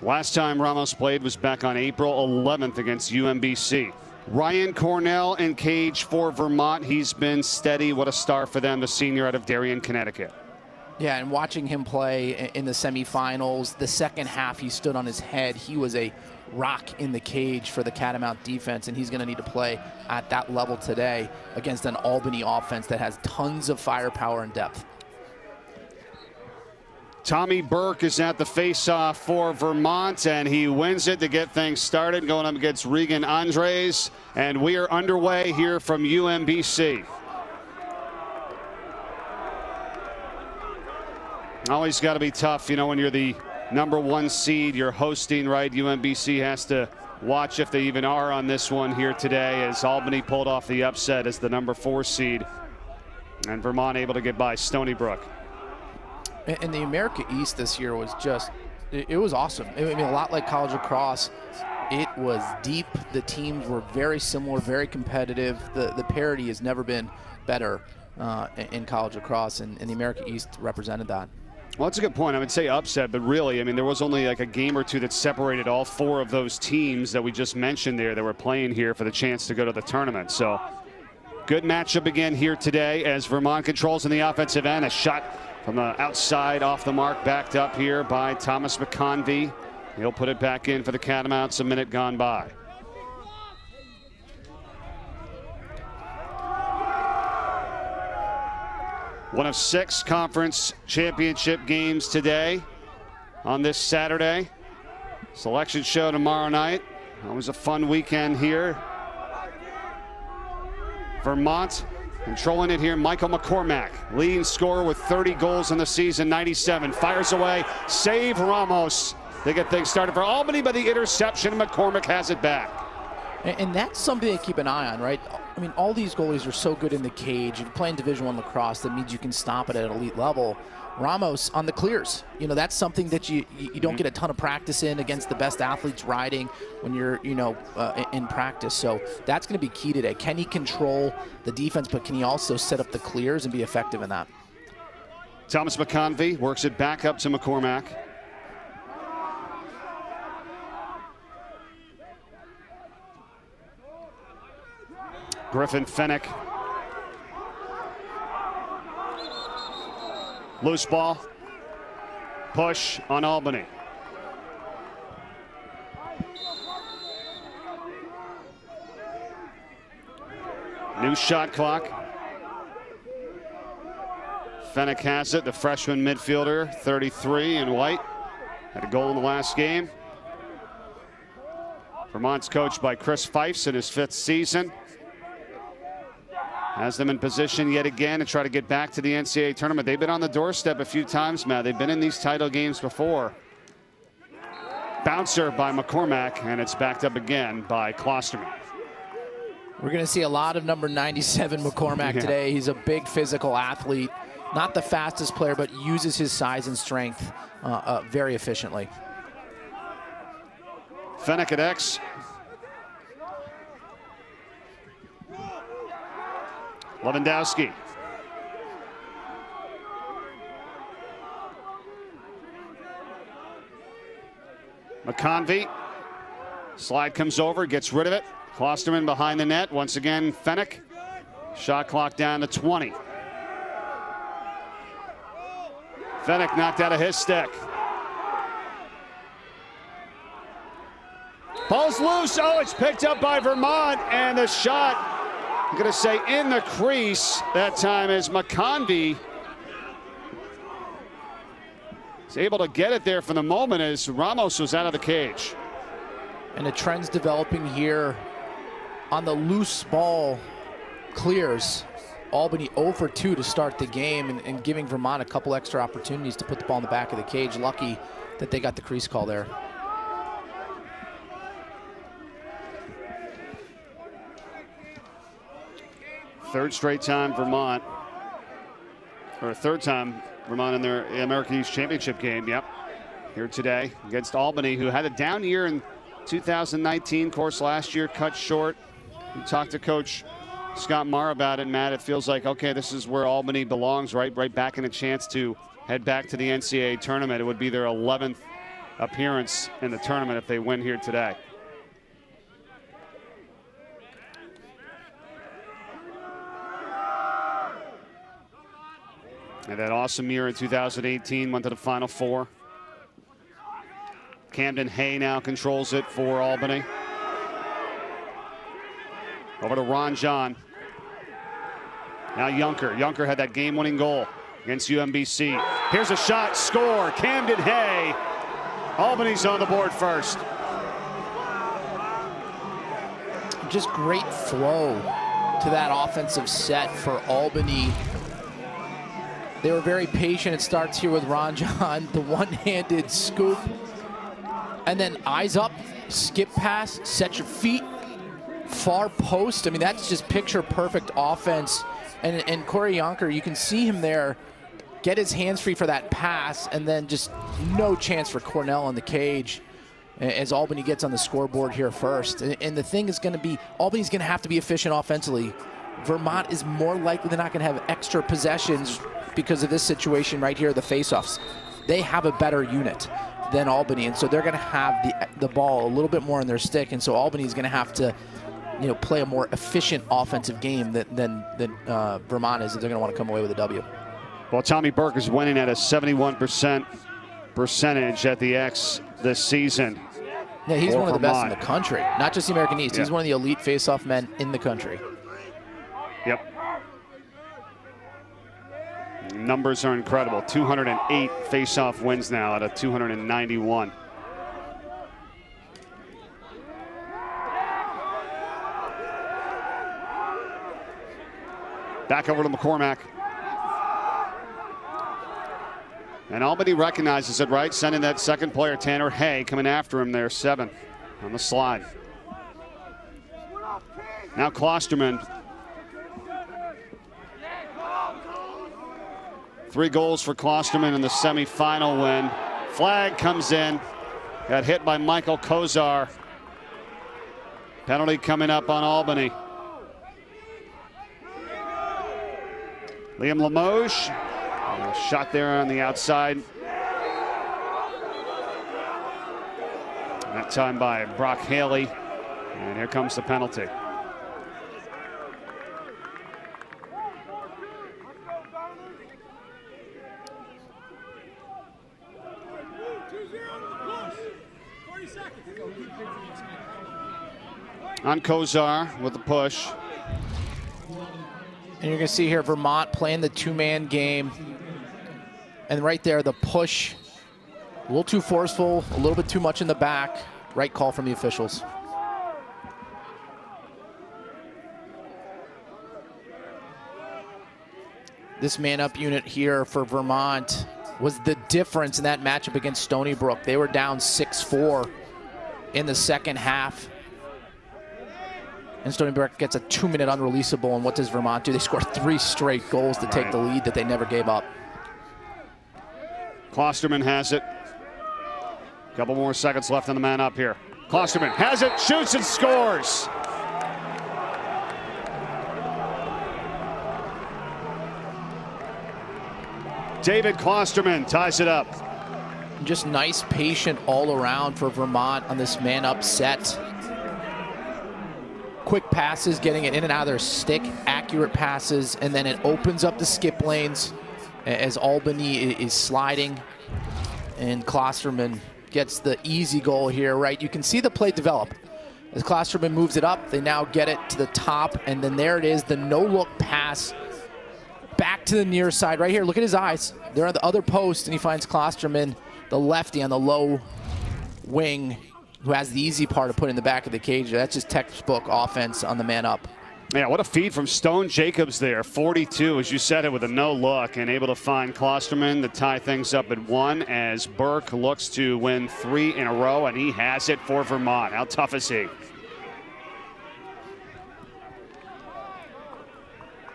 Last time Ramos played was back on April 11th against UMBC. Ryan Cornell in cage for Vermont. He's been steady. What a star for them, the senior out of Darien, Connecticut. Yeah, and watching him play in the semifinals, the second half he stood on his head. He was a rock in the cage for the Catamount defense, and he's going to need to play at that level today against an Albany offense that has tons of firepower and depth. Tommy Burke is at the face-off for Vermont, and he wins it to get things started, going up against Regan Andres, and we are underway here from UMBC. Always got to be tough, you know, when you're the #1 seed, you're hosting, right? UMBC has to watch if they even are on this one here today, as Albany pulled off the upset as the #4 seed, and Vermont able to get by Stony Brook. And the America East this year was just, it was awesome. I mean, a lot like college lacrosse. It was deep. The teams were very similar, very competitive. The parity has never been better in college lacrosse, and the America East represented that. Well, that's a good point. I would say upset, but really, I mean, there was only like a game or two that separated all 4 of those teams that we just mentioned there that were playing here for the chance to go to the tournament. So good matchup again here today as Vermont controls in the offensive end. A shot from the outside off the mark, backed up here by Thomas McConvey. He'll put it back in for the Catamounts, a minute gone by. One of 6 conference championship games today on this Saturday. Selection show tomorrow night. Always a fun weekend here. Vermont controlling it here, Michael McCormack, leading scorer with 30 goals in the season, 97. Fires away, save Ramos. They get things started for Albany, but the interception, McCormack has it back. And that's something to keep an eye on, right? I mean, all these goalies are so good in the cage. If you're playing Division I lacrosse, that means you can stop it at elite level. Ramos on the clears, you know, that's something that you don't get a ton of practice in against the best athletes riding when you're, you know, in practice. So that's going to be key today. Can he control the defense, but can he also set up the clears and be effective in that? Thomas McConvey works it back up to McCormack. Griffin Fennick. Loose ball. Push on Albany. New shot clock. Fennick has it, the freshman midfielder, 33 in white. Had a goal in the last game. Vermont's coached by Chris Fifes in his 5th season. Has them in position yet again to try to get back to the NCAA tournament. They've been on the doorstep a few times, Matt. They've been in these title games before. Bouncer by McCormack, and it's backed up again by Klosterman. We're going to see a lot of number 97 McCormack today. He's a big physical athlete. Not the fastest player, but uses his size and strength very efficiently. Fennick at X. Lewandowski. McConvey. Slide comes over, gets rid of it. Klosterman behind the net. Once again, Fennick. Shot clock down to 20. Fennick knocked out of his stick. Ball's loose. Oh, it's picked up by Vermont, and the shot, I'm going to say in the crease that time, as McConvey is able to get it there for the moment as Ramos was out of the cage. And the trend's developing here on the loose ball clears. Albany 0 for 2 to start the game, and giving Vermont a couple extra opportunities to put the ball in the back of the cage. Lucky that they got the crease call there. Third straight time Vermont, or third time Vermont in their American East Championship game. Yep, here today against Albany, who had a down year in 2019. Course last year cut short. We talked to Coach Scott Marr about it, Matt. It feels like, okay, this is where Albany belongs, right back in a chance to head back to the NCAA tournament. It would be their 11th appearance in the tournament if they win here today. And that awesome year in 2018 went to the Final Four. Camden Hay now controls it for Albany. Over to Ron John. Now Junker. Junker had that game-winning goal against UMBC. Here's a shot, score, Camden Hay. Albany's on the board first. Just great flow to that offensive set for Albany. They were very patient. It starts here with Ron John, the one-handed scoop. And then eyes up, skip pass, set your feet, far post. I mean, that's just picture-perfect offense. And Corey Junker, you can see him there get his hands free for that pass, and then just no chance for Cornell in the cage as Albany gets on the scoreboard here first. And the thing is going to be, Albany's going to have to be efficient offensively. Vermont is more likely than not going to have extra possessions because of this situation right here, the faceoffs. They have a better unit than Albany, and so they're going to have the ball a little bit more in their stick, and so Albany's going to have to, you know, play a more efficient offensive game than Vermont is if they're going to want to come away with a W. Well, Tommy Burke is winning at a 71% percentage at the X this season. Yeah, he's one of the best in the country, not just the American East. Yeah. He's one of the elite face-off men in the country. Yep. Numbers are incredible. 208 face-off wins now out of 291. Back over to McCormack. And Albany recognizes it, right? Sending that second player, Tanner Hay, coming after him there, 7 on the slide. Now Klosterman. 3 goals for Klosterman in the semifinal win. Flag comes in. Got hit by Michael Kozar. Penalty coming up on Albany. Liam Limoges. Shot there on the outside. That time by Brock Haley. And here comes the penalty. On Kozar with the push. And you're going to see here Vermont playing the two-man game. And right there, the push, a little too forceful, a little bit too much in the back. Right call from the officials. This man-up unit here for Vermont was the difference in that matchup against Stony Brook. They were down 6-4 in the second half. And Stony Brook gets a 2-minute unreleasable, and what does Vermont do? They score 3 straight goals to take the lead that they never gave up. Klosterman has it. Couple more seconds left on the man up here. Klosterman has it, shoots and scores. David Klosterman ties it up. Just nice, patient all around for Vermont on this man-up set. Quick passes, getting it in and out of their stick, accurate passes, and then it opens up the skip lanes as Albany is sliding, and Klosterman gets the easy goal here, right? You can see the play develop. As Klosterman moves it up, they now get it to the top, and then there it is, the no-look pass back to the near side right here. Look at his eyes. They're on the other post, and he finds Klosterman, the lefty on the low wing, who has the easy part of putting in the back of the cage. That's just textbook offense on the man up. Yeah, what a feed from Stone Jacobs there. 42, as you said it, with a no look, and able to find Klosterman to tie things up at 1 as Burke looks to win 3 in a row, and he has it for Vermont. How tough is he?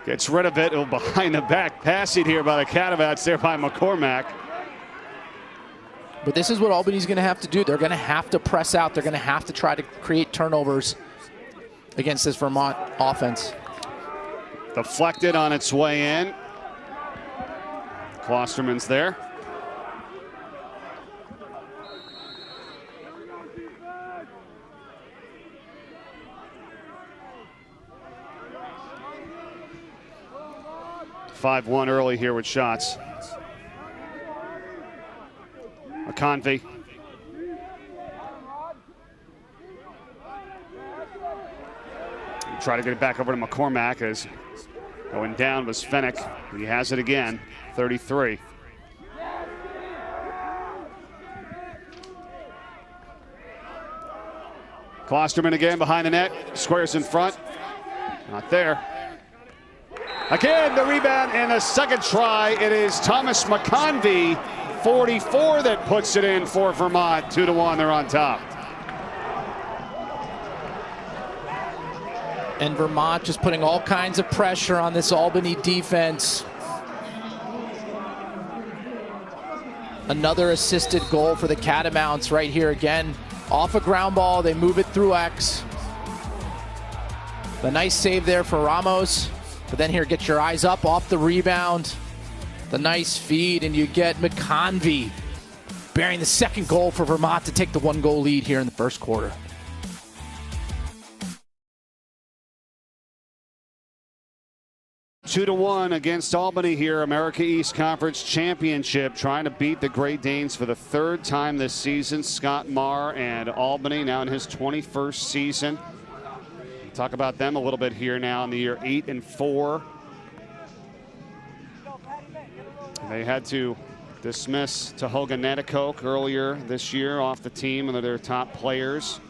Gets rid of it. Oh, behind the back passing here by the Catamouts there by McCormack. But this is what Albany's going to have to do. They're going to have to press out. They're going to have to try to create turnovers against this Vermont offense. Deflected on its way in. Klosterman's there. 5-1 early here with shots. McConvey. Try to get it back over to McCormack as going down was Fennick. He has it again, 33. Klosterman again behind the net, squares in front, not there. Again, the rebound and a second try. It is Thomas McConvey, 44, that puts it in for Vermont. 2-1, they're on top. And Vermont just putting all kinds of pressure on this Albany defense. Another assisted goal for the Catamounts right here again. Off a ground ball, they move it through X. The nice save there for Ramos. But then here, get your eyes up off the rebound. The nice feed, and you get McConvey bearing the second goal for Vermont to take the 1-goal lead here in the first quarter. Two to 1 against Albany here, America East Conference Championship, trying to beat the Great Danes for the third time this season. Scott Marr and Albany now in his 21st season. Talk about them a little bit here now in the year 8-4. They had to dismiss Tahoga Netticoke earlier this year off the team, one of their top players.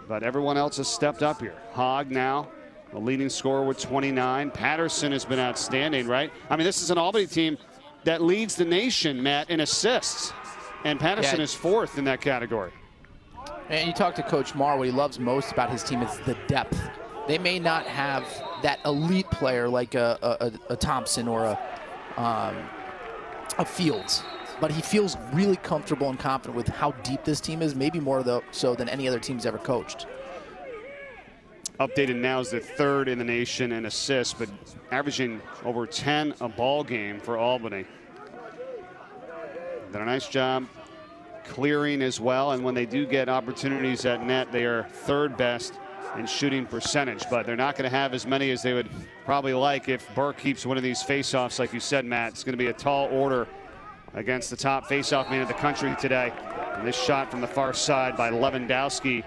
But everyone else has stepped up here. Hogg now, the leading scorer with 29. Patterson has been outstanding, right? I mean, this is an Albany team that leads the nation, Matt, in assists. And Patterson is fourth in that category. And you talk to Coach Marr, what he loves most about his team is the depth. They may not have that elite player like a Thompson or a Fields, but he feels really comfortable and confident with how deep this team is, maybe more so than any other team's ever coached. Updated now is the third in the nation in assists, but averaging over 10 a ball game for Albany. Done a nice job clearing as well, and when they do get opportunities at net, they are third best in shooting percentage, but they're not going to have as many as they would probably like if Burke keeps winning these faceoffs. Like you said, Matt, it's going to be a tall order against the top faceoff man of the country today. And this shot from the far side by Lewandowski.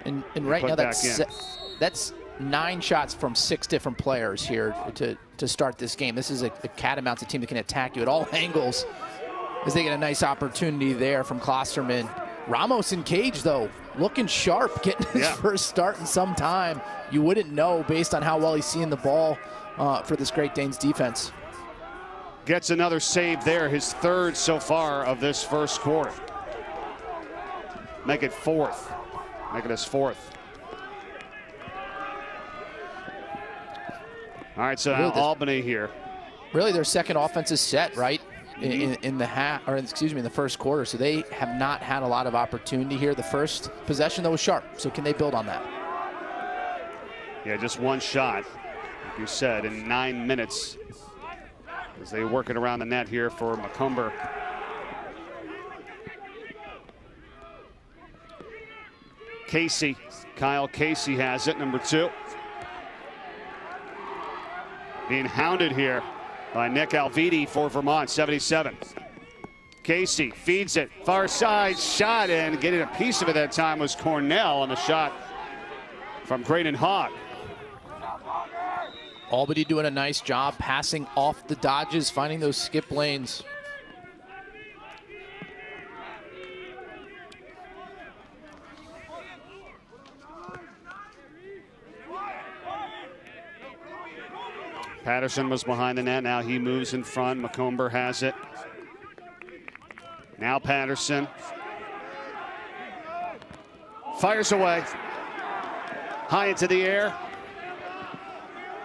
And right now that's 9 shots from 6 different players here to start this game. This is a Catamounts, a team that can attack you at all angles, as they get a nice opportunity there from Klosterman. Ramos in cage, though, looking sharp, getting his first start in some time. You wouldn't know based on how well he's seeing the ball for this Great Danes defense. Gets another save there, his third so far of this first quarter. Make it fourth. Make it his fourth. All right, so now Albany here. Really, their second offense is set, right? In the first quarter, so they have not had a lot of opportunity here. The first possession, though, was sharp. So can they build on that? Yeah, just one shot, like you said, in 9 minutes as they work it around the net here for Macomber. Casey, Kyle Casey has it, number 2. Being hounded here by Nick Alviti for Vermont, 77. Casey feeds it, far side shot, and getting a piece of it that time was Cornell on the shot from Graydon Hogg. Albany doing a nice job passing off the dodges, finding those skip lanes. Patterson was behind the net. Now he moves in front. Macomber has it. Now Patterson fires away. High into the air.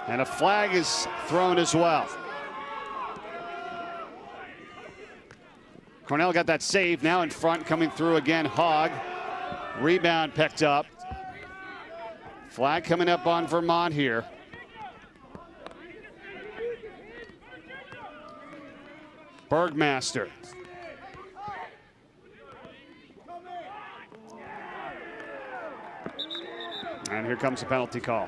And a flag is thrown as well. Cornell got that save. Now in front, coming through again, Hogg. Rebound picked up. Flag coming up on Vermont here. Bergmaster. And here comes the penalty call.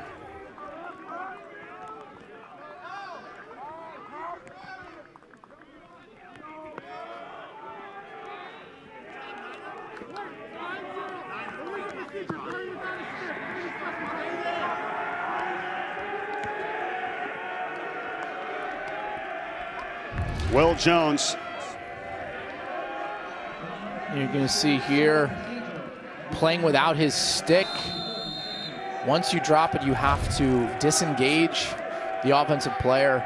Will Jones. You're going to see here playing without his stick. Once you drop it, you have to disengage the offensive player.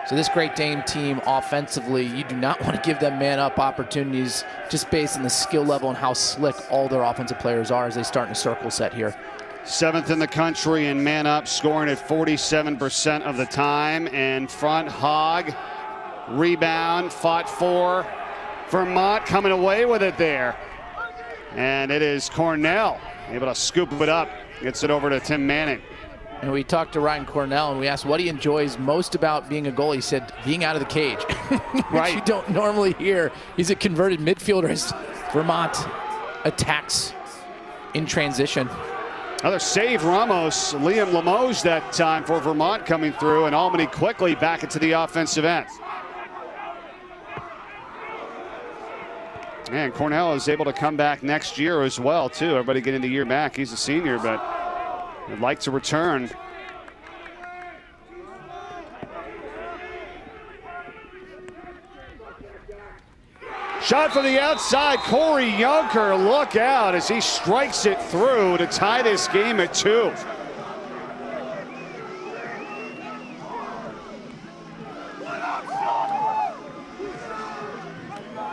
So this Great Dane team offensively, you do not want to give them man-up opportunities just based on the skill level and how slick all their offensive players are as they start in a circle set here. 7th in the country in man-up, scoring at 47% of the time. And front hog, rebound, fought for. Vermont coming away with it there. And it is Cornell able to scoop it up. Gets it over to Tim Manning. And we talked to Ryan Cornell and we asked what he enjoys most about being a goalie. He said being out of the cage, which you don't normally hear. He's a converted midfielder as Vermont attacks in transition. Another save, Ramos. Liam Limoges that time for Vermont coming through, and Albany quickly back into the offensive end. And Cornell is able to come back next year as well, too. Everybody getting the year back. He's a senior, but would like to return. Shot from the outside, Corey Yunker, look out as he strikes it through to tie this game at 2.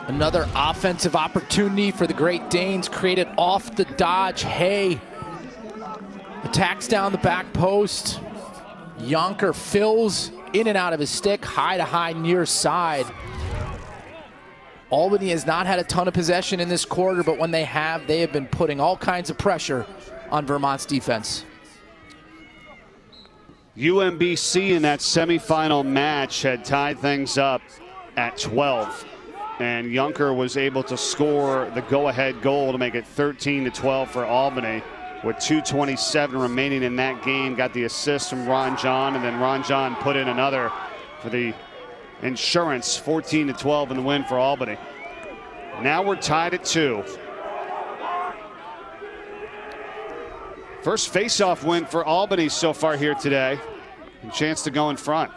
Another offensive opportunity for the Great Danes created off the dodge. Hay attacks down the back post. Yonker fills in and out of his stick, high to high near side. Albany has not had a ton of possession in this quarter, but when they have been putting all kinds of pressure on Vermont's defense. UMBC in that semifinal match had tied things up at 12. And Yunker was able to score the go-ahead goal to make it 13-12 for Albany. With 2:27 remaining in that game, got the assist from Ron John, and then Ron John put in another for the insurance. 14-12 in the win for Albany. Now we're tied at 2. First face-off win for Albany so far here today. A chance to go in front.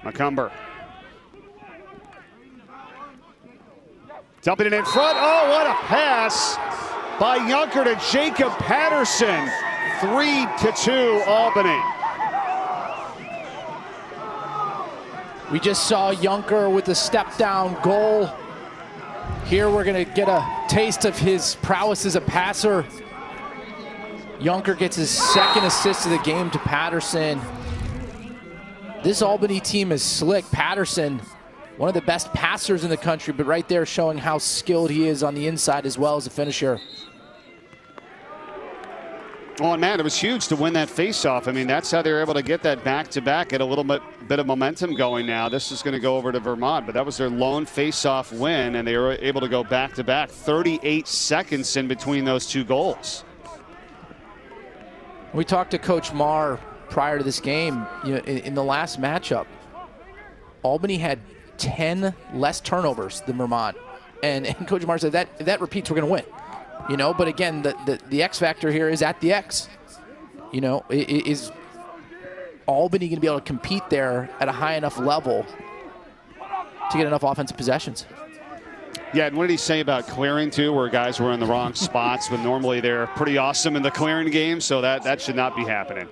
McCumber. Dumping it in front. Oh, what a pass by Yunker to Jacob Patterson. 3-2 Albany. We just saw Yunker with a step down goal. Here we're going to get a taste of his prowess as a passer. Yunker gets his second assist of the game to Patterson. This Albany team is slick. Patterson, one of the best passers in the country, but right there showing how skilled he is on the inside as well as a finisher. Oh, and man, it was huge to win that faceoff. I mean, that's how they were able to get that back-to-back, get a little bit of momentum going now. This is going to go over to Vermont, but that was their lone faceoff win, and they were able to go back-to-back. 38 seconds in between those two goals. We talked to Coach Marr prior to this game. You know, in the last matchup, Albany had 10 less turnovers than Vermont, and Coach Marr said if that repeats, we're going to win. You know, but again, the X factor here is at the X. You know, is Albany going to be able to compete there at a high enough level to get enough offensive possessions? Yeah, and what did he say about clearing too, where guys were in the wrong spots, but normally they're pretty awesome in the clearing game, so that should not be happening.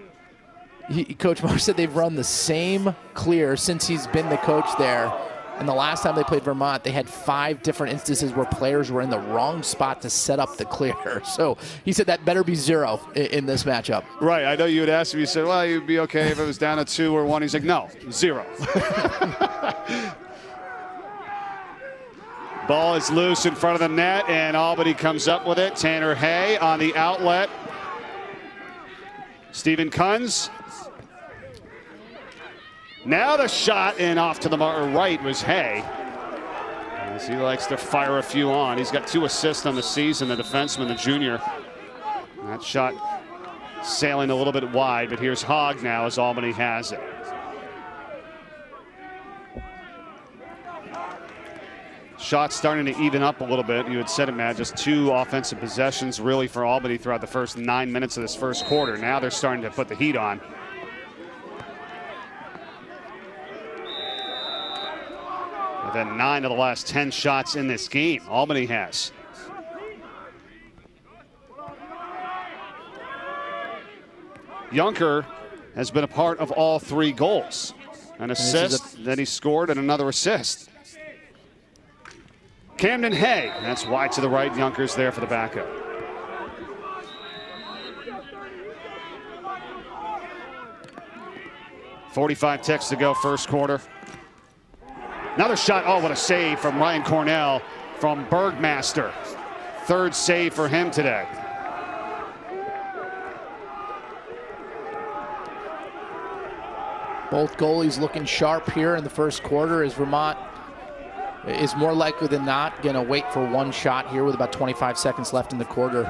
Coach Marr said they've run the same clear since he's been the coach there. And the last time they played Vermont, they had 5 different instances where players were in the wrong spot to set up the clear. So he said that better be 0 in this matchup. Right. I know you had asked him. You said, well, you'd be okay if it was down at 2 or 1. He's like, no, 0. Ball is loose in front of the net, and Albany comes up with it. Tanner Hay on the outlet. Stephen Kunz. Now the shot, and off to the right was Hay. As he likes to fire a few on. He's got 2 assists on the season, the defenseman, the junior. That shot sailing a little bit wide, but here's Hogg now as Albany has it. Shots starting to even up a little bit. You had said it, Matt, just 2 offensive possessions really for Albany throughout the first 9 minutes of this first quarter. Now they're starting to put the heat on. And then 9 of the last 10 shots in this game, Albany has. Junker has been a part of all 3 goals. An assist that he scored and another assist. Camden Hay, that's wide to the right. Junker's there for the backup. .45 ticks to go first quarter. Another shot. Oh, what a save from Ryan Cornell from Bergmaster. 3rd save for him today. Both goalies looking sharp here in the first quarter as Vermont is more likely than not going to wait for 1 shot here with about 25 seconds left in the quarter.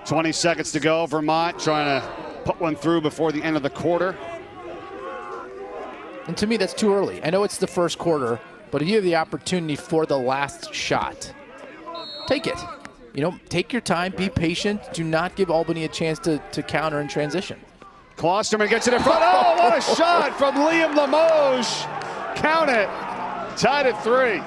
20 seconds to go. Vermont trying to put one through before the end of the quarter. And to me, that's too early. I know it's the first quarter, but if you have the opportunity for the last shot, take it. You know, take your time, be patient. Do not give Albany a chance to counter in transition. Klosterman gets it in front. Oh, what a shot from Liam Limoges. Count it. Tied at 3.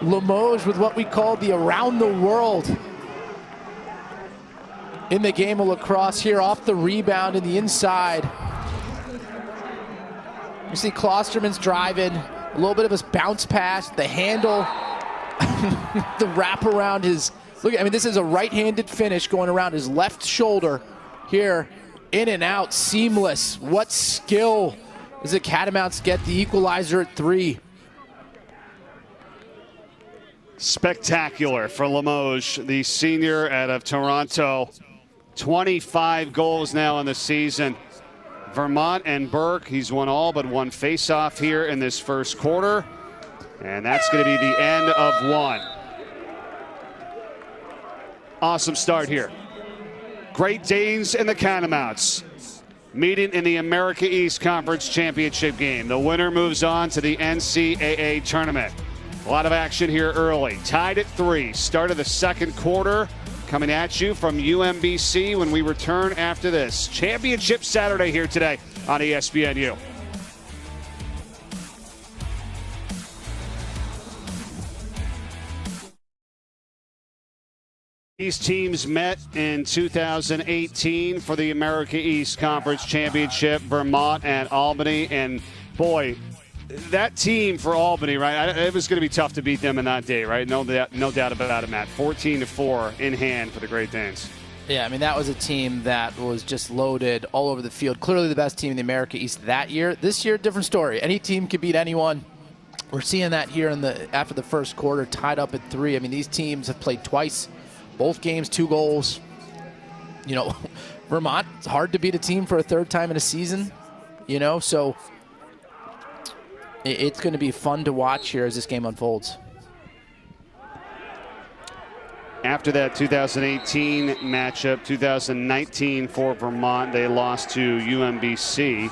Limoges with what we call the around the world in the game of lacrosse here, off the rebound in the inside. You see Klosterman's driving, a little bit of a bounce pass, the handle, the wrap around his, look, I mean, this is a right-handed finish going around his left shoulder here, in and out, seamless. What skill does the Catamounts get the equalizer at 3? Spectacular for Limoges, the senior out of Toronto. 25 goals now in the season. Vermont and Burke, he's won all but 1 face-off here in this first quarter. And that's going to be the end of 1. Awesome start here. Great Danes and the Catamounts meeting in the America East Conference Championship game. The winner moves on to the NCAA tournament. A lot of action here early. Tied at 3. Start of the second quarter. Coming at you from UMBC when we return after this. Championship Saturday here today on ESPNU. These teams met in 2018 for the America East Conference Championship, Vermont and Albany. And boy, that team for Albany, right? It was going to be tough to beat them in that day, right? No doubt about it, Matt. 14-4 in hand for the Great Danes. Yeah, I mean, that was a team that was just loaded all over the field. Clearly the best team in the America East that year. This year, different story. Any team can beat anyone. We're seeing that here after the first quarter, tied up at 3. I mean, these teams have played twice. Both games, 2 goals. You know, Vermont, it's hard to beat a team for a 3rd time in a season, you know, so it's going to be fun to watch here as this game unfolds. After that 2018 matchup, 2019 for Vermont, they lost to UMBC.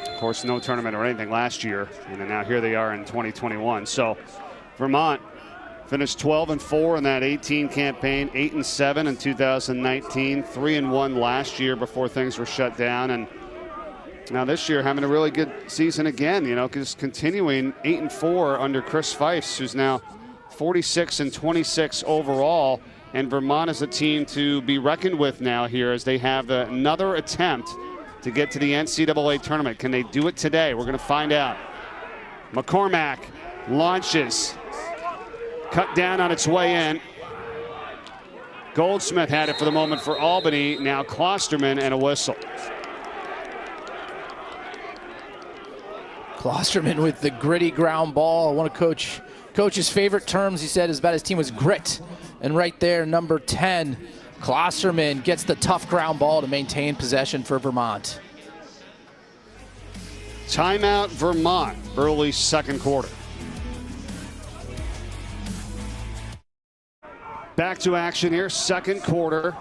Of course, no tournament or anything last year, and then now here they are in 2021. So Vermont finished 12-4 in that 18 campaign, 8-7 in 2019, 3-1 last year before things were shut down, and now this year having a really good season again, you know, just continuing 8-4 under Chris Fifes, who's now 46-26 overall, and Vermont is a team to be reckoned with now here as they have another attempt to get to the NCAA tournament. Can they do it today? We're going to find out. McCormack launches. Cut down on its way in. Goldsmith had it for the moment for Albany. Now Klosterman and a whistle. Klosterman with the gritty ground ball. One of Coach's favorite terms, he said, is about his team was grit. And right there, number 10, Klosterman gets the tough ground ball to maintain possession for Vermont. Timeout Vermont, early second quarter. Back to action here, second quarter.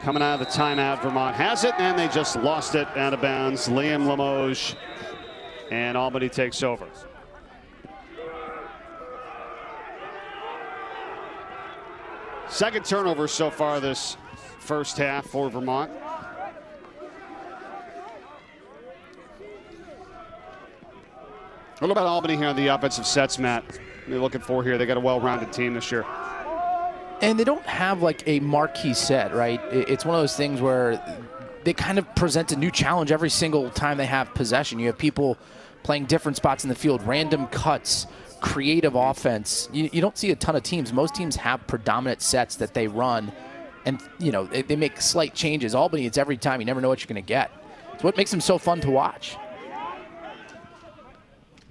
Coming out of the timeout, Vermont has it, and they just lost it out of bounds. Liam Limoges, and Albany takes over. Second turnover so far this first half for Vermont. What about Albany here on the offensive sets, Matt? What are you looking for here? They got a well-rounded team this year. And they don't have like a marquee set, right? It's one of those things where they kind of present a new challenge every single time they have possession. You have people playing different spots in the field, random cuts, creative offense. You don't see a ton of teams. Most teams have predominant sets that they run, and they make slight changes. Albany, it's every time. You never know what you're going to get. It's what makes them so fun to watch.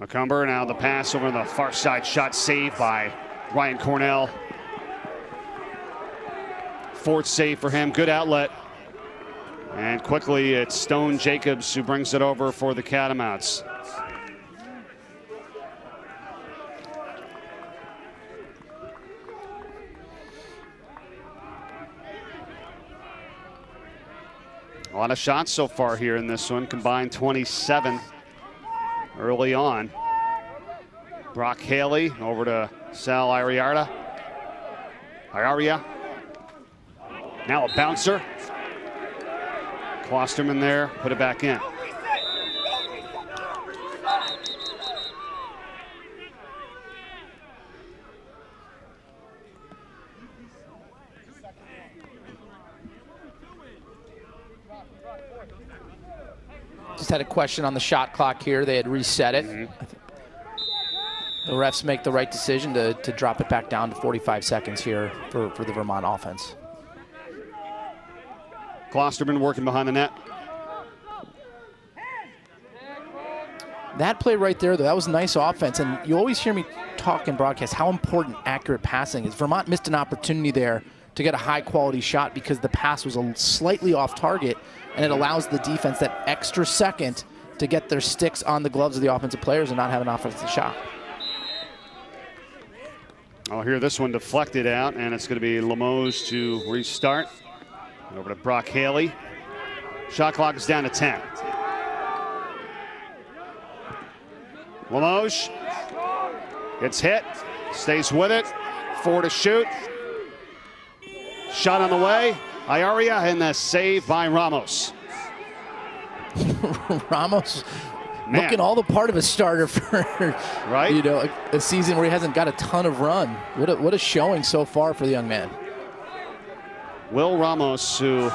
McCumber now the pass over the far side, shot saved by Ryan Cornell. Fourth save for him, good outlet. And quickly it's Stone Jacobs who brings it over for the Catamounts. A lot of shots so far here in this one, combined 27 early on. Brock Haley over to Sal Ariarda. Now a bouncer. Klosterman there, put it back in. Just had a question on the shot clock here. They had reset it. The refs make the right decision to drop it back down to 45 seconds here for the Vermont offense. Klosterman working behind the net. That play right there, though, that was nice offense. And you always hear me talk in broadcast how important accurate passing is. Vermont missed an opportunity there to get a high-quality shot because the pass was slightly off target, and it allows the defense that extra second to get their sticks on the gloves of the offensive players and not have an offensive shot. I'll hear this one deflected out, and it's going to be Limoges to restart. Over to Brock Haley. Shot clock is down to 10. Limoges gets hit, stays with it. 4 to shoot. Shot on the way. Ayaria, and the save by Ramos. Ramos looking all the part of a starter for right? A season where he hasn't got a ton of run. What a showing so far for the young man. Will Ramos, who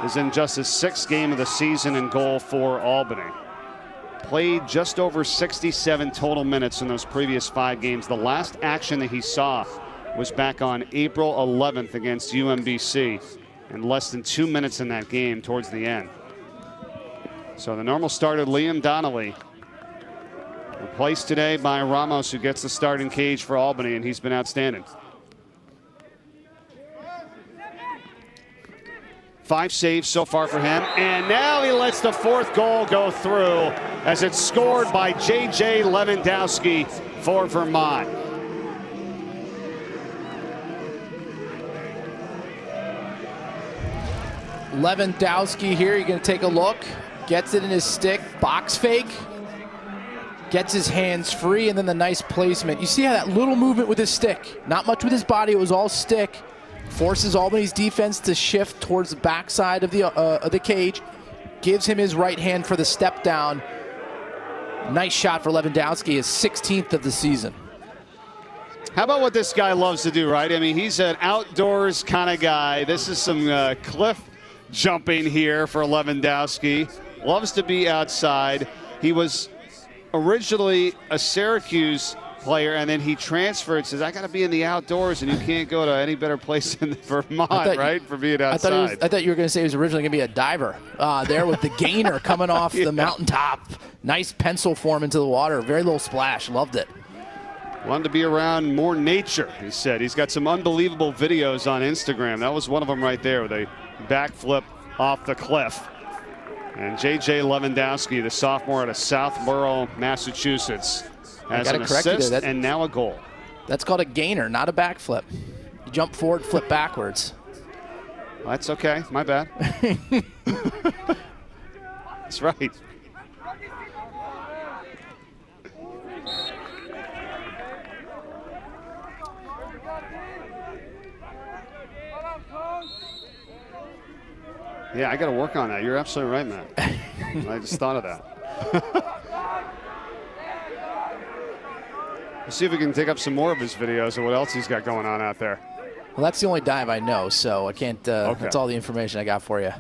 is in just his 6th game of the season in goal for Albany. Played just over 67 total minutes in those previous 5 games. The last action that he saw was back on April 11th against UMBC, and less than 2 minutes in that game towards the end. So the normal starter, Liam Donnelly, replaced today by Ramos, who gets the start in cage for Albany, and he's been outstanding. 5 saves so far for him, and now he lets the 4th goal go through as it's scored by J.J. Lewandowski for Vermont. Lewandowski here, you're going to take a look. Gets it in his stick, box fake. Gets his hands free, and then the nice placement. You see how that little movement with his stick, not much with his body, it was all stick. Forces Albany's defense to shift towards the backside of the cage. Gives him his right hand for the step down. Nice shot for Lewandowski, his 16th of the season. How about what this guy loves to do, right? I mean, he's an outdoors kind of guy. This is some cliff jumping here for Lewandowski. Loves to be outside. He was originally a Syracuse player, and then he transferred, says, I got to be in the outdoors, and you can't go to any better place in Vermont, right, for being outside. I thought you were going to say he was originally going to be a diver there with the gainer coming off the mountaintop. Nice pencil form into the water. Very little splash. Loved it. Wanted to be around more nature, he said. He's got some unbelievable videos on Instagram. That was one of them right there with a backflip off the cliff. And J.J. Lewandowski, the sophomore out of Southborough, Massachusetts, has an assist and now a goal. That's called a gainer, not a backflip. You jump forward, flip backwards. Well, that's okay. My bad. That's right. Yeah, I got to work on that. You're absolutely right, Matt. I just thought of that. Let's see if we can take up some more of his videos or what else he's got going on out there. Well, that's the only dive I know, so I can't. Okay. That's all the information I got for you.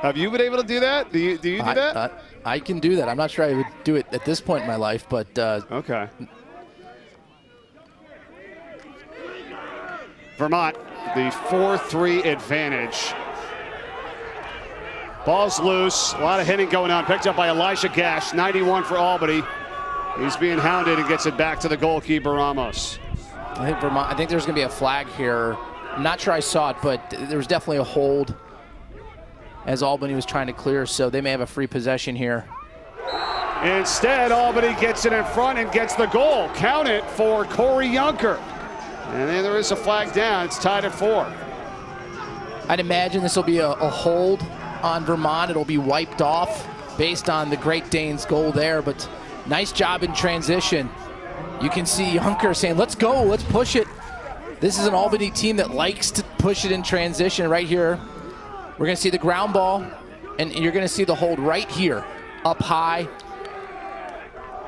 Have you been able to do that? Do you do that? I can do that. I'm not sure I would do it at this point in my life, but. Okay. Vermont, the 4-3 advantage. Ball's loose. A lot of hitting going on. Picked up by Elijah Gash. 91 for Albany. He's being hounded and gets it back to the goalkeeper, Ramos. I think there's going to be a flag here. I'm not sure I saw it, but there was definitely a hold as Albany was trying to clear, so they may have a free possession here. Instead, Albany gets it in front and gets the goal. Count it for Corey Yunker. And then there is a flag down. It's tied at 4. I'd imagine this will be a hold on Vermont. It'll be wiped off based on the Great Danes' goal there, but nice job in transition. You can see Yunker saying, let's go, let's push it. This is an Albany team that likes to push it in transition right here. We're going to see the ground ball, and you're going to see the hold right here, up high.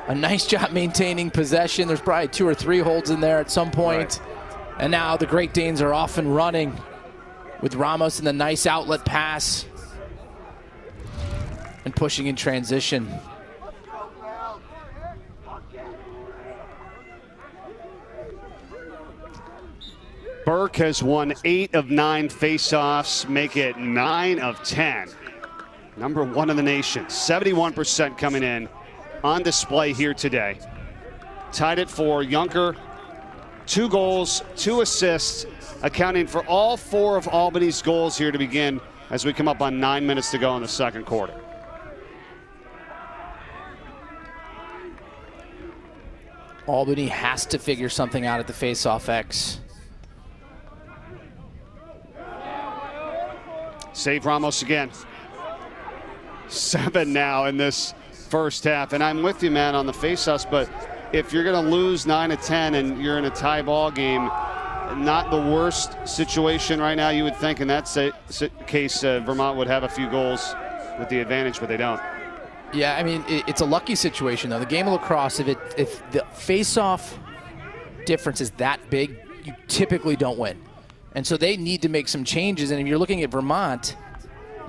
A nice job maintaining possession. There's probably 2 or 3 holds in there at some point. Right. And now the Great Danes are off and running with Ramos in the nice outlet pass and pushing in transition. Burke has won 8 of 9 faceoffs, make it 9 of 10. Number 1 in the nation, 71% coming in on display here today. Tied it for Yunker, 2 goals, 2 assists, accounting for all 4 of Albany's goals here to begin as we come up on 9 minutes to go in the second quarter. Albany has to figure something out at the faceoff X. Save Ramos again. 7 now in this first half. And I'm with you, man, on the faceoffs, but if you're going to lose 9 of 10 and you're in a tie ball game, not the worst situation right now, you would think. In that case, Vermont would have a few goals with the advantage, but they don't. Yeah, I mean, it's a lucky situation, though. The game of lacrosse, if the face-off difference is that big, you typically don't win. And so they need to make some changes. And if you're looking at Vermont,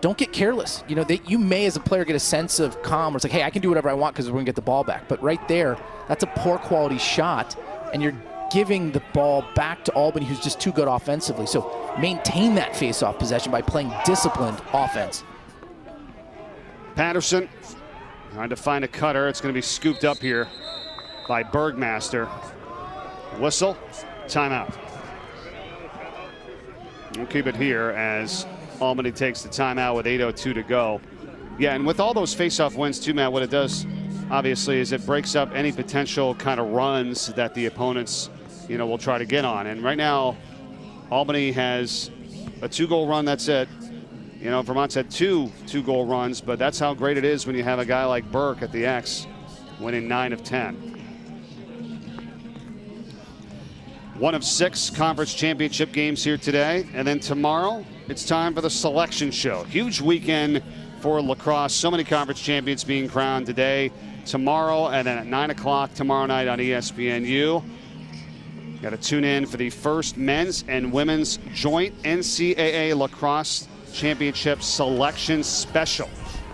don't get careless. You know, you may, as a player, get a sense of calm where it's like, hey, I can do whatever I want because we're going to get the ball back. But right there, that's a poor quality shot, and you're giving the ball back to Albany, who's just too good offensively. So maintain that face-off possession by playing disciplined offense. Patterson trying to find a cutter. It's going to be scooped up here by Bergmaster. Whistle, timeout. We'll keep it here as Albany takes the timeout with 8:02 to go. Yeah, and with all those face-off wins too, Matt, what it does, obviously, is it breaks up any potential kind of runs that the opponents, will try to get on. And right now, Albany has a 2-goal run, that's it. Vermont's had two 2-goal runs, but that's how great it is when you have a guy like Burke at the X winning 9 of 10. 1 of 6 conference championship games here today. And then tomorrow, it's time for the selection show. Huge weekend for lacrosse. So many conference champions being crowned today, tomorrow, and then at 9 o'clock tomorrow night on ESPNU. Got to tune in for the first men's and women's joint NCAA lacrosse championship selection special.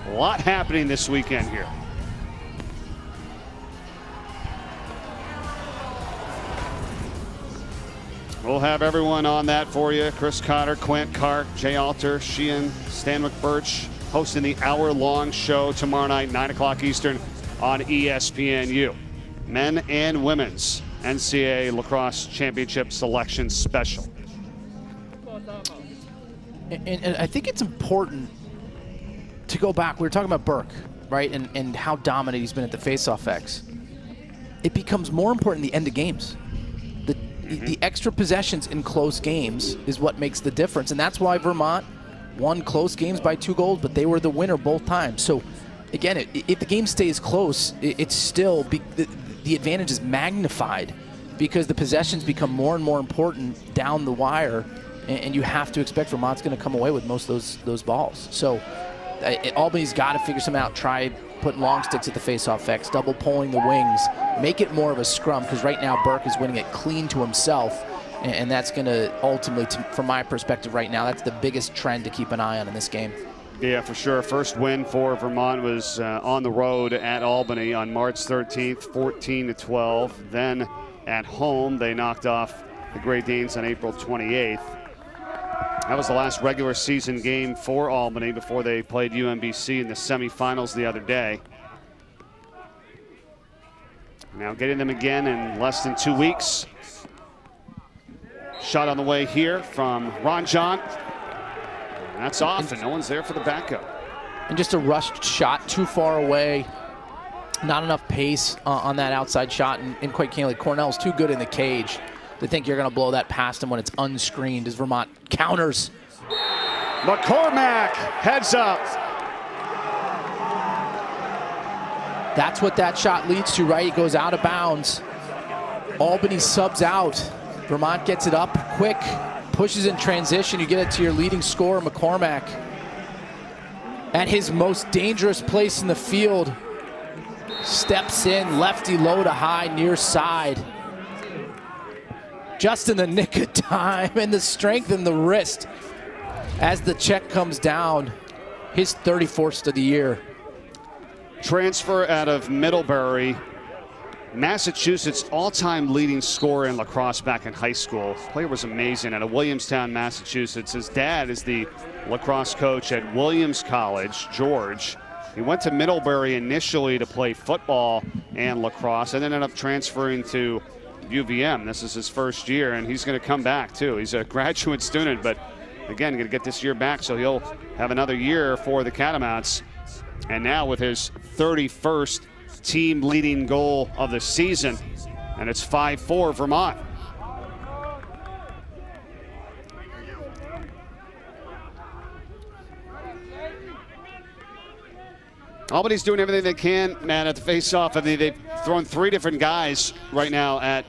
A lot happening this weekend here. We'll have everyone on that for you. Chris Cotter, Quint Cart, Jay Alter, Sheehan, Stan McBirch hosting the hour-long show tomorrow night, 9 o'clock Eastern on ESPNU. Men and women's NCAA Lacrosse Championship Selection Special. And I think it's important to go back. We were talking about Burke, right, and how dominant he's been at the faceoff X. It becomes more important in the end of games. The extra possessions in close games is what makes the difference, and that's why Vermont won close games by 2 goals, but they were the winner both times. So, again, if the game stays close, it's still the advantage is magnified because the possessions become more and more important down the wire, and you have to expect Vermont's going to come away with most of those balls. So Albany's got to figure something out. Try putting long sticks at the face-off X, double pulling the wings, make it more of a scrum, because right now Burke is winning it clean to himself, and that's going to ultimately, from my perspective right now, that's the biggest trend to keep an eye on in this game. Yeah, for sure. First win for Vermont was on the road at Albany on March 13th, 14-12. Then at home, they knocked off the Great Danes on April 28th. That was the last regular season game for Albany before they played UMBC in the semifinals the other day. Now getting them again in less than 2 weeks. Shot on the way here from Ranjan. That's off, and no one's there for the backup. And just a rushed shot, too far away. Not enough pace on that outside shot, and quite candidly, Cornell's too good in the cage to think you're going to blow that past him when it's unscreened as Vermont counters. McCormack heads up. That's what that shot leads to, right? It goes out of bounds. Albany subs out. Vermont gets it up quick, pushes in transition. You get it to your leading scorer, McCormack. At his most dangerous place in the field, steps in, lefty low to high, near side. Just in the nick of time, and the strength in the wrist as the check comes down. His 34th of the year. Transfer out of Middlebury, Massachusetts, all-time leading scorer in lacrosse back in high school. The player was amazing out of Williamstown, Massachusetts. His dad is the lacrosse coach at Williams College, George. He went to Middlebury initially to play football and lacrosse, and then ended up transferring to UVM. This is his first year, and he's going to come back too. He's a graduate student, but again, going to get this year back, so he'll have another year for the Catamounts. And now with his 31st team leading goal of the season, and it's 5-4 Vermont. Albany's doing everything they can, man, at the face-off. I mean, they've thrown 3 different guys right now at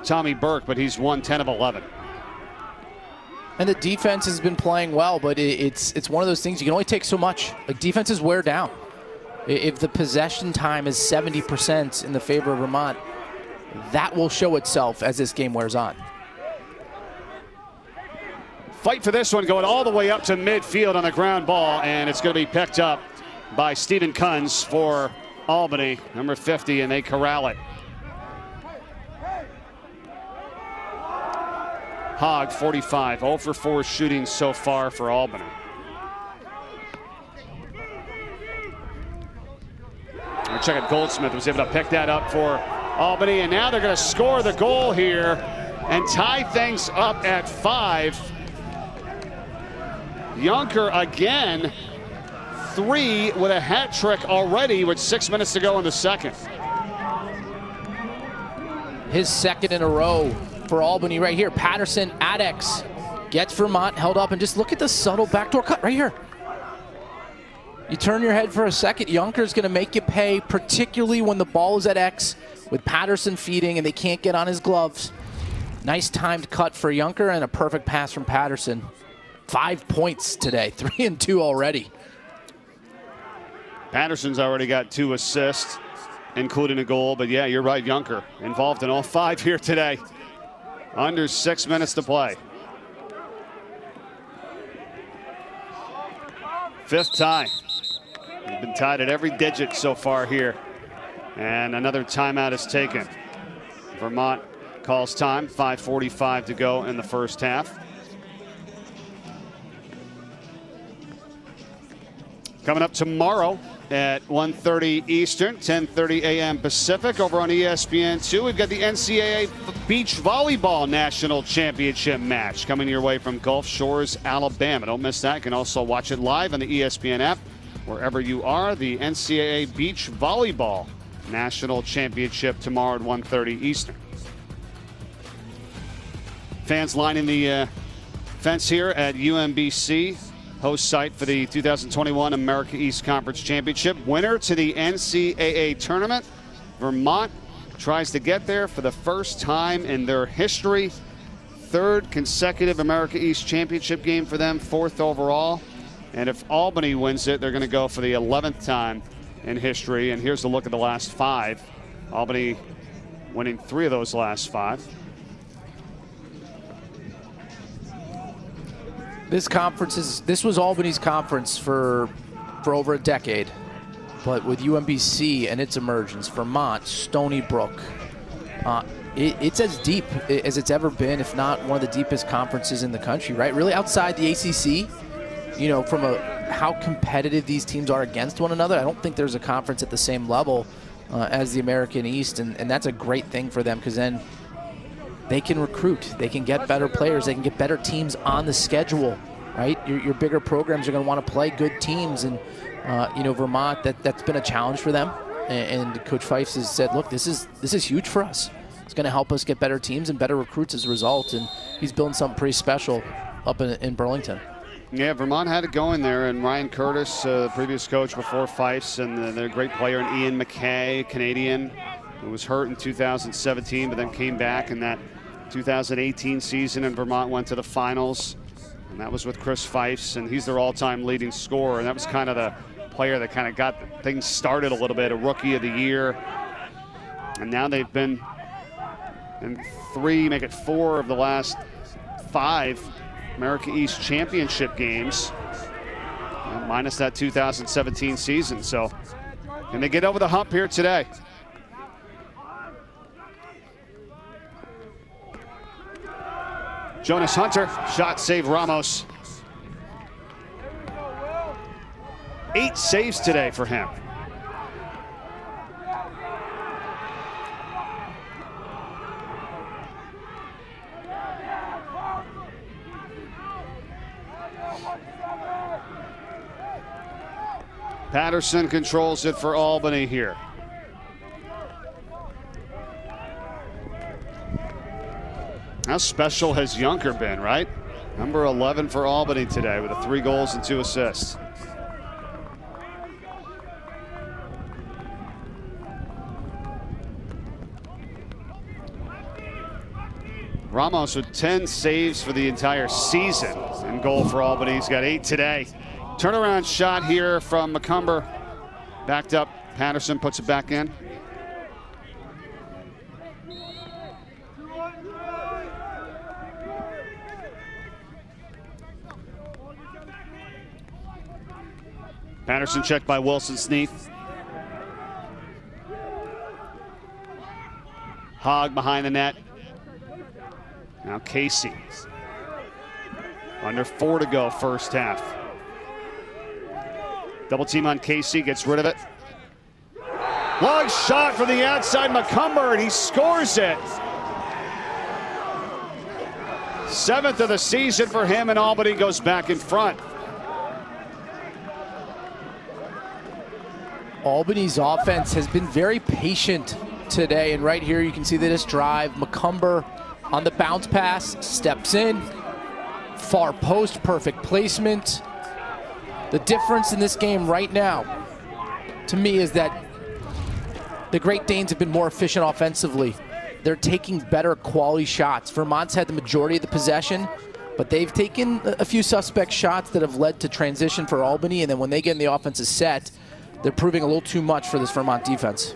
Tommy Burke, but he's won 10 of 11. And the defense has been playing well, but it's one of those things you can only take so much. Like, defenses wear down. If the possession time is 70% in the favor of Vermont, that will show itself as this game wears on. Fight for this one, going all the way up to midfield on the ground ball, and it's going to be picked up by Stephen Kunz for Albany, number 50, and they corral it. Hogg, 45, 0 for 4 shooting so far for Albany. We're checking Goldsmith was able to pick that up for Albany, and now they're going to score the goal here and tie things up at 5. Junker again, 3 with a hat trick already with 6 minutes to go in the second. His second in a row for Albany right here. Patterson, Adex gets Vermont held up, and just look at the subtle backdoor cut right here. You turn your head for a second, Junker's going to make you pay, particularly when the ball is at X with Patterson feeding and they can't get on his gloves. Nice timed cut for Junker and a perfect pass from Patterson. 5 points today, 3 and 2 already. Patterson's already got 2 assists, including a goal, but yeah, you're right, Junker involved in all 5 here today. Under 6 minutes to play. 5th tie. We've been tied at every digit so far here. And another timeout is taken. Vermont calls time, 5:45 to go in the first half. Coming up tomorrow, at 1:30 Eastern, 10:30 a.m. Pacific. Over on ESPN2, we've got the NCAA Beach Volleyball National Championship match coming your way from Gulf Shores, Alabama. Don't miss that. You can also watch it live on the ESPN app wherever you are. The NCAA Beach Volleyball National Championship tomorrow at 1:30 Eastern. Fans lining the fence here at UMBC, host site for the 2021 America East Conference Championship. Winner to the NCAA tournament, Vermont, tries to get there for the first time in their history. Third consecutive America East Championship game for them, fourth overall. And if Albany wins it, they're going to go for the 11th time in history. And here's a look at the last 5. Albany winning 3 of those last 5. This was Albany's conference for over a decade. But with UMBC and its emergence, Vermont, Stony Brook, it's as deep as it's ever been, if not one of the deepest conferences in the country, right? Really outside the ACC, you know, from how competitive these teams are against one another, I don't think there's a conference at the same level as the American East, and that's a great thing for them because then they can recruit, they can get better players, they can get better teams on the schedule, right? Your bigger programs are going to want to play good teams, and you know, Vermont, that's been a challenge for them, and Coach Fife has said, look, this is huge for us. It's going to help us get better teams and better recruits as a result, and he's building something pretty special up in Burlington. Yeah, Vermont had it going there, and Ryan Curtis, previous coach before Fife's, and their great player, and Ian McKay, Canadian, who was hurt in 2017, but then came back in that 2018 season, and Vermont went to the finals, and that was with Chris Fife's, and he's their all-time leading scorer, and that was kind of the player that kind of got things started a little bit, a Rookie of the Year, and now they've been in 3, make it 4 of the last 5 America East Championship games, minus that 2017 season. So, can they get over the hump here today? Jonas Hunter, shot save Ramos. 8 saves today for him. Patterson controls it for Albany here. How special has Junker been, right? Number 11 for Albany today with 3 goals and 2 assists. Ramos with 10 saves for the entire season in goal for Albany. He's got 8 today. Turnaround shot here from McCumber. Backed up. Patterson puts it back in. Patterson checked by Wilson Sneath. Hogg behind the net. Now Casey. Under 4 to go first half. Double team on Casey, gets rid of it. Long shot from the outside, McCumber, and he scores it. 7th of the season for him, and Albany goes back in front. Albany's offense has been very patient today, and right here you can see this drive. McCumber on the bounce pass, steps in, far post, perfect placement. The difference in this game right now, to me, is that the Great Danes have been more efficient offensively. They're taking better quality shots. Vermont's had the majority of the possession, but they've taken a few suspect shots that have led to transition for Albany, and then when they get in the offensive set, they're proving a little too much for this Vermont defense.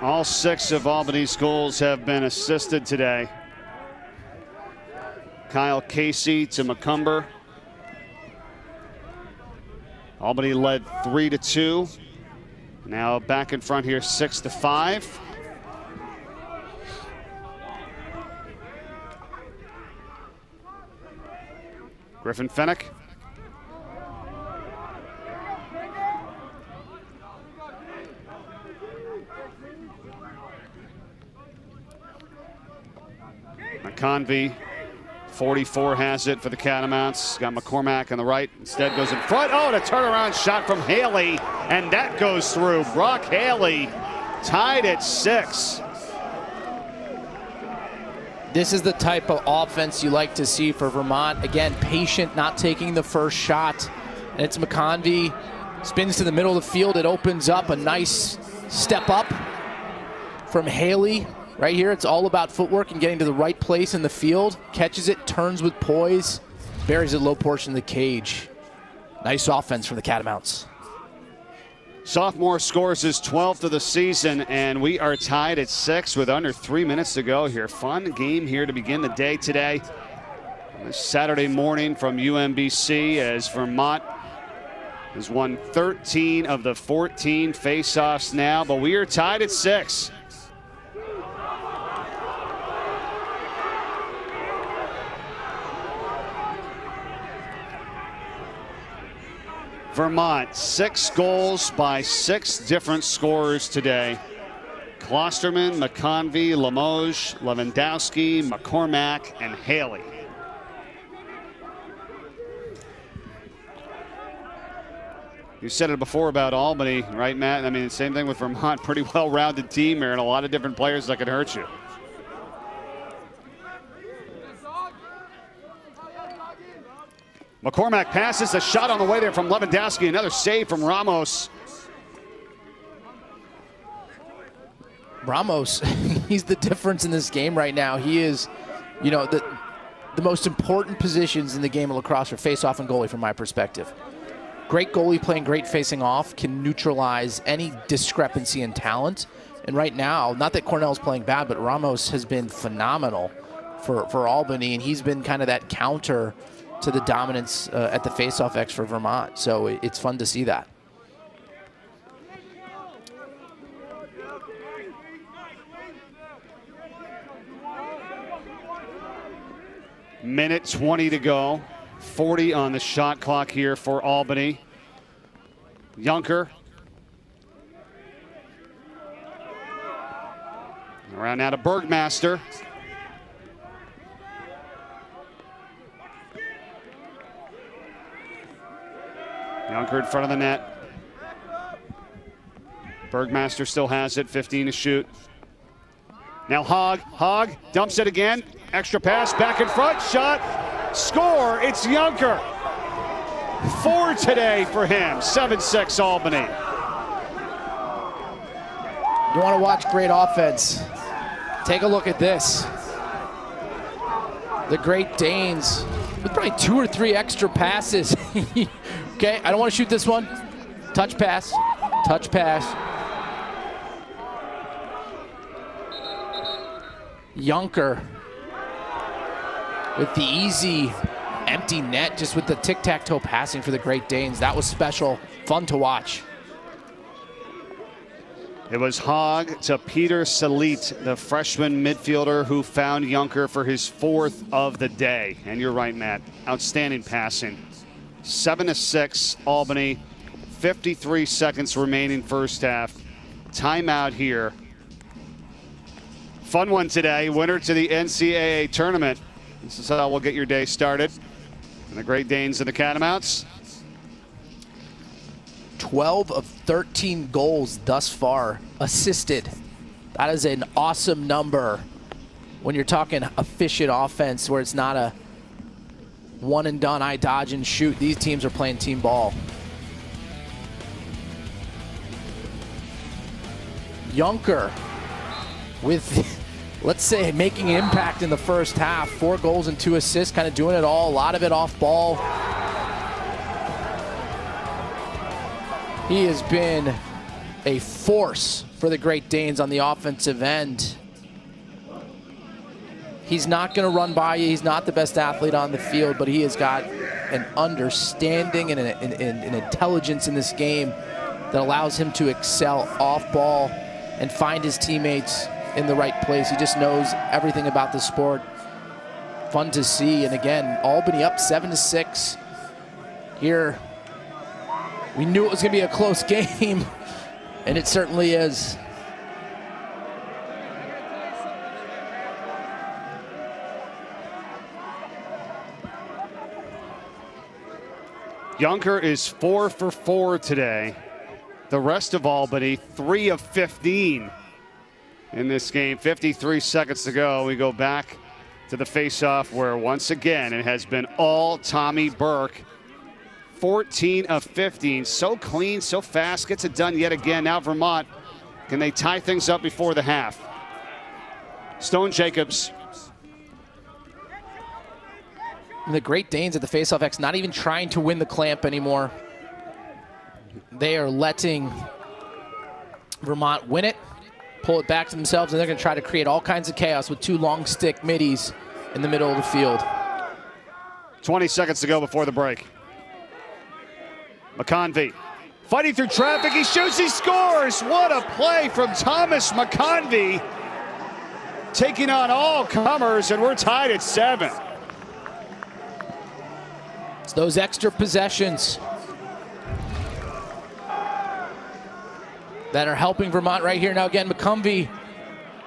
All 6 of Albany's goals have been assisted today. Kyle Casey to McCumber. Albany led 3-2. Now back in front here, 6-5. Griffin Fennick McConvey, 44 has it for the Catamounts. Got McCormack on the right. Instead goes in front. Oh, and a turnaround shot from Haley, and that goes through. Brock Haley tied at 6. This is the type of offense you like to see for Vermont. Again, patient, not taking the first shot. And it's McConvey, spins to the middle of the field. It opens up a nice step up from Haley. Right here, it's all about footwork and getting to the right place in the field. Catches it, turns with poise, buries it low portion of the cage. Nice offense from the Catamounts. Sophomore scores his 12th of the season, and we are tied at 6 with under 3 minutes to go here. Fun game here to begin the day today. On this Saturday morning from UMBC, as Vermont has won 13 of the 14 face-offs now, but we are tied at 6. Vermont, 6 goals by 6 different scorers today. Klosterman, McConvey, Limoges, Lewandowski, McCormack, and Haley. You said it before about Albany, right, Matt? I mean, same thing with Vermont. Pretty well-rounded team here and a lot of different players that could hurt you. McCormack passes, a shot on the way there from Lewandowski. Another save from Ramos. Ramos, he's the difference in this game right now. He is, you know, the most important positions in the game of lacrosse are face-off and goalie from my perspective. Great goalie playing great facing off can neutralize any discrepancy in talent. And right now, not that Cornell's playing bad, but Ramos has been phenomenal for Albany, and he's been kind of that counter to the dominance at the face-off X for Vermont. So it's fun to see that. Minute 20 to go. 40 on the shot clock here for Albany. Junker. Around now to Bergmaster. Junker in front of the net. Bergmaster still has it, 15 to shoot. Now Hogg dumps it again. Extra pass, back in front, shot, score, it's Junker. 4 today for him, 7-6 Albany. You want to watch great offense? Take a look at this. The Great Danes with probably 2 or 3 extra passes. Okay, I don't want to shoot this one. Touch pass, touch pass. Junker with the easy empty net, just with the tic-tac-toe passing for the Great Danes. That was special, fun to watch. It was Hogg to Peter Salit, the freshman midfielder who found Junker for his 4th of the day. And you're right, Matt, outstanding passing. 7-6 Albany, 53 seconds remaining first half. Timeout here. Fun one today, winner to the NCAA tournament. This is how we'll get your day started. And the Great Danes and the Catamounts. 12 of 13 goals thus far assisted. That is an awesome number when you're talking efficient offense where it's not a one and done, I dodge and shoot. These teams are playing team ball. Junker with, let's say, making an impact in the first half. 4 goals and 2 assists, kind of doing it all. A lot of it off ball. He has been a force for the Great Danes on the offensive end. He's not going to run by you. He's not the best athlete on the field, but he has got an understanding and an intelligence in this game that allows him to excel off ball and find his teammates in the right place. He just knows everything about the sport. Fun to see. And again, Albany up 7-6 here. We knew it was going to be a close game, and it certainly is. Yunker is 4 for 4 today. The rest of Albany, 3 of 15 in this game. 53 seconds to go. We go back to the face-off where once again it has been all Tommy Burke. 14 of 15. So clean, so fast, gets it done yet again. Now Vermont, can they tie things up before the half? Stone Jacobs. And the Great Danes at the face-off X not even trying to win the clamp anymore. They are letting Vermont win it, pull it back to themselves, and they're going to try to create all kinds of chaos with 2 long stick middies in the middle of the field. 20 seconds to go before the break. McConvey fighting through traffic. He shoots, he scores. What a play from Thomas McConvey. Taking on all comers, and we're tied at 7. It's those extra possessions that are helping Vermont right here. Now again, McConvey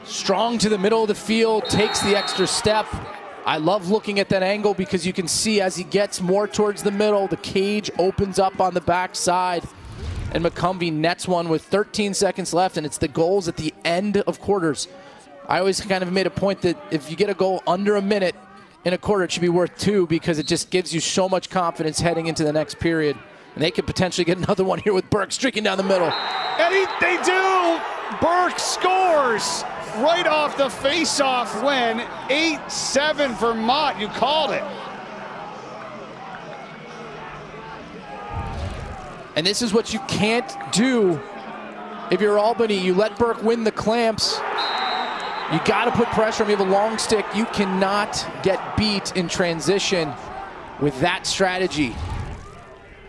strong to the middle of the field, takes the extra step. I love looking at that angle because you can see as he gets more towards the middle, the cage opens up on the backside, and McConvey nets one with 13 seconds left, and it's the goals at the end of quarters. I always kind of made a point that if you get a goal under a minute in a quarter, it should be worth 2 because it just gives you so much confidence heading into the next period. And they could potentially get another one here with Burke streaking down the middle. And they do! Burke scores right off the face-off win. 8-7 Vermont, you called it. And this is what you can't do if you're Albany. You let Burke win the clamps. You got to put pressure on him. You have a long stick. You cannot get beat in transition with that strategy.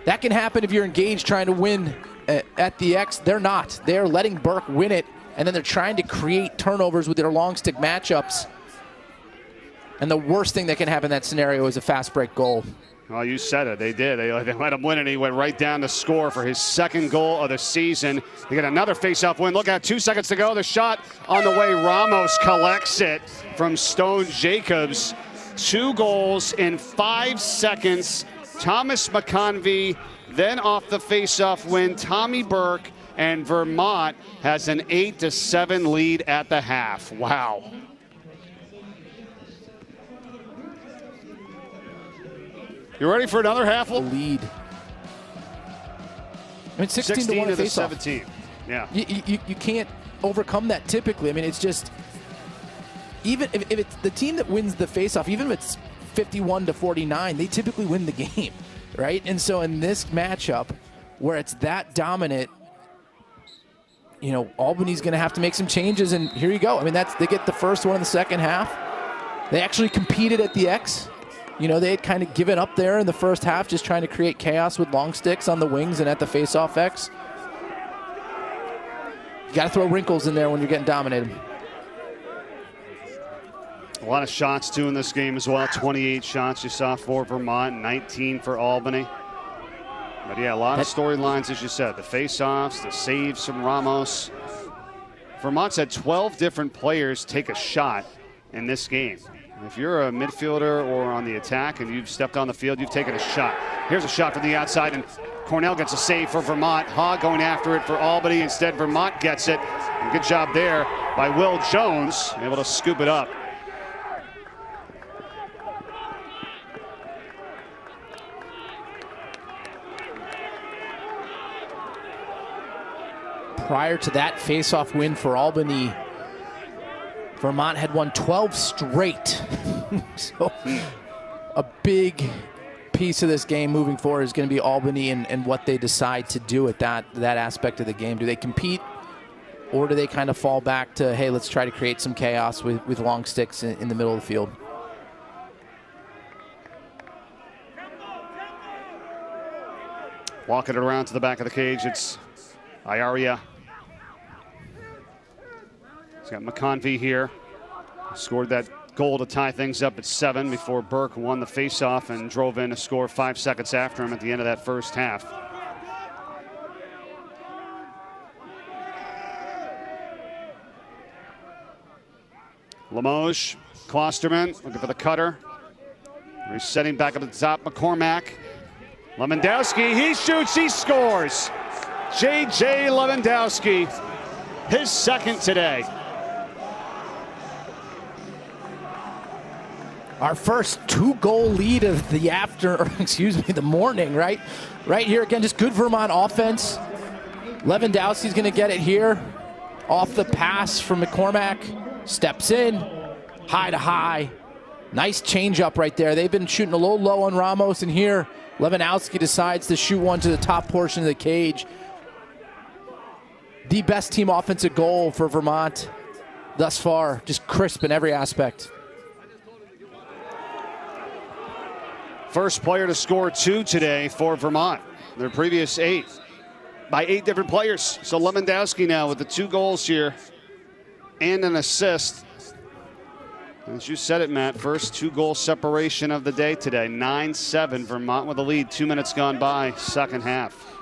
That can happen if you're engaged trying to win at the X. They're not. They're letting Burke win it, and then they're trying to create turnovers with their long stick matchups. And the worst thing that can happen in that scenario is a fast break goal. Well, you said it. They did. They let him win, and he went right down to score for his 2nd goal of the season. They get another face-off win. Look at 2 seconds to go. The shot on the way. Ramos collects it from Stone Jacobs. 2 goals in 5 seconds. Thomas McConvey, then off the face-off win, Tommy Burke, and Vermont has an 8-7 lead at the half. Wow. You ready for another half? Lead. I mean, 16 to 1 face-off. 17. Yeah. You can't overcome that typically. I mean, it's just, even if it's the team that wins the face-off, even if it's 51 to 49, they typically win the game, right? And so in this matchup, where it's that dominant, you know, Albany's going to have to make some changes, and here you go. I mean, they get the first one in the second half. They actually competed at the X. You know, they had kind of given up there in the first half, just trying to create chaos with long sticks on the wings and at the face-off X. You got to throw wrinkles in there when you're getting dominated. A lot of shots, too, in this game as well. 28 shots you saw for Vermont, 19 for Albany. But, yeah, a lot of storylines, as you said. The face-offs, the saves from Ramos. Vermont's had 12 different players take a shot in this game. If you're a midfielder or on the attack and you've stepped on the field, you've taken a shot. Here's a shot from the outside, and Cornell gets a save for Vermont. Haw going after it for Albany. Instead, Vermont gets it. And good job there by Will Jones, able to scoop it up. Prior to that face-off win for Albany, Vermont had won 12 straight. So a big piece of this game moving forward is going to be Albany and what they decide to do at that aspect of the game. Do they compete, or do they kind of fall back to, hey, let's try to create some chaos with long sticks in the middle of the field? Walking it around to the back of the cage, it's Iaria. He's got McConvey here. Scored that goal to tie things up at 7 before Burke won the faceoff and drove in to score 5 seconds after him at the end of that first half. Limoges, Klosterman looking for the cutter. He's setting back up at the top. McCormack Lewandowski, he shoots, he scores. J.J. Lewandowski, his second today. Our first 2-goal lead of the morning, right? Right here again, just good Vermont offense. Lewandowski's gonna get it here. Off the pass from McCormack. Steps in, high to high. Nice change up right there. They've been shooting a little low on Ramos, and here Lewandowski decides to shoot one to the top portion of the cage. The best team offensive goal for Vermont thus far, just crisp in every aspect. First player to score 2 today for Vermont. Their previous 8 by 8 different players. So Lewandowski now with the 2 goals here and an assist. As you said it, Matt, first 2-goal separation of the day today. 9-7, Vermont with the lead. 2 minutes gone by, second half.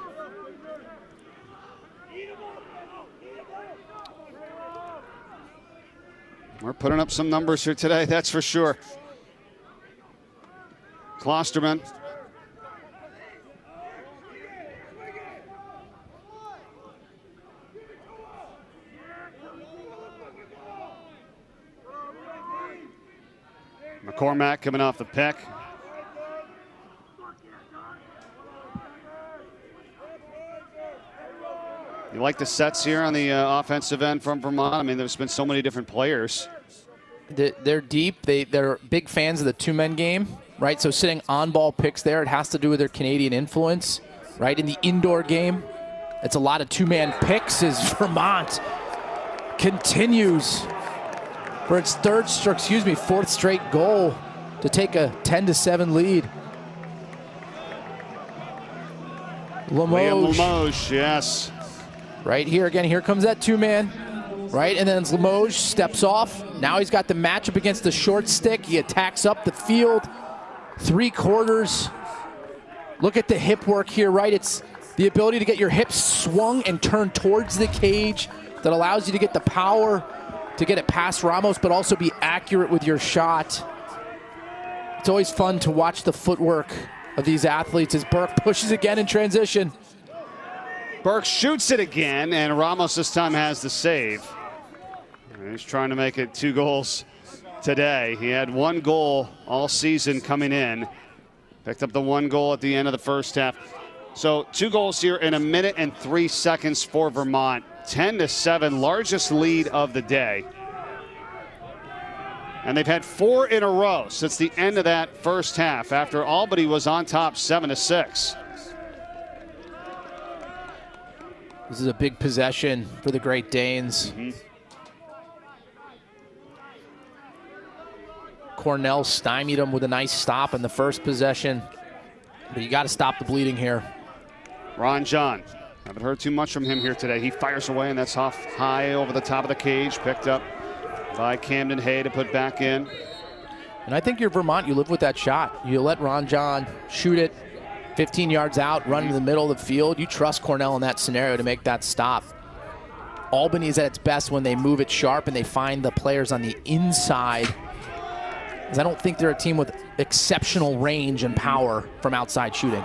We're putting up some numbers here today, that's for sure. Klosterman. McCormack coming off the pick. You like the sets here on the offensive end from Vermont? I mean, there's been so many different players. They're deep. They're big fans of the 2-man game, right? So sitting on-ball picks there, it has to do with their Canadian influence, right? In the indoor game, it's a lot of 2-man picks as Vermont continues for its fourth straight goal to take a 10-7 lead. Limoges, yes. Right here again, here comes that 2-man. Right, and then Limoges steps off. Now he's got the matchup against the short stick. He attacks up the field. 3/4. Look at the hip work here, right? It's the ability to get your hips swung and turned towards the cage that allows you to get the power to get it past Ramos, but also be accurate with your shot. It's always fun to watch the footwork of these athletes as Burke pushes again in transition. Burke shoots it again, and Ramos this time has the save. He's trying to make it 2 goals today. He had 1 goal all season coming in. Picked up the 1 goal at the end of the first half. So 2 goals here in 1 minute and 3 seconds for Vermont. 10-7, largest lead of the day. And they've had 4 in a row since the end of that first half after Albany was on top 7-6. This is a big possession for the Great Danes. Cornell stymied him with a nice stop in the first possession. But you got to stop the bleeding here. Ron John. Haven't heard too much from him here today. He fires away, and that's off high over the top of the cage. Picked up by Camden Hay to put back in. And I think you're Vermont. You live with that shot. You let Ron John shoot it 15 yards out, run in the middle of the field. You trust Cornell in that scenario to make that stop. Albany is at its best when they move it sharp and they find the players on the inside. Because I don't think they're a team with exceptional range and power from outside shooting.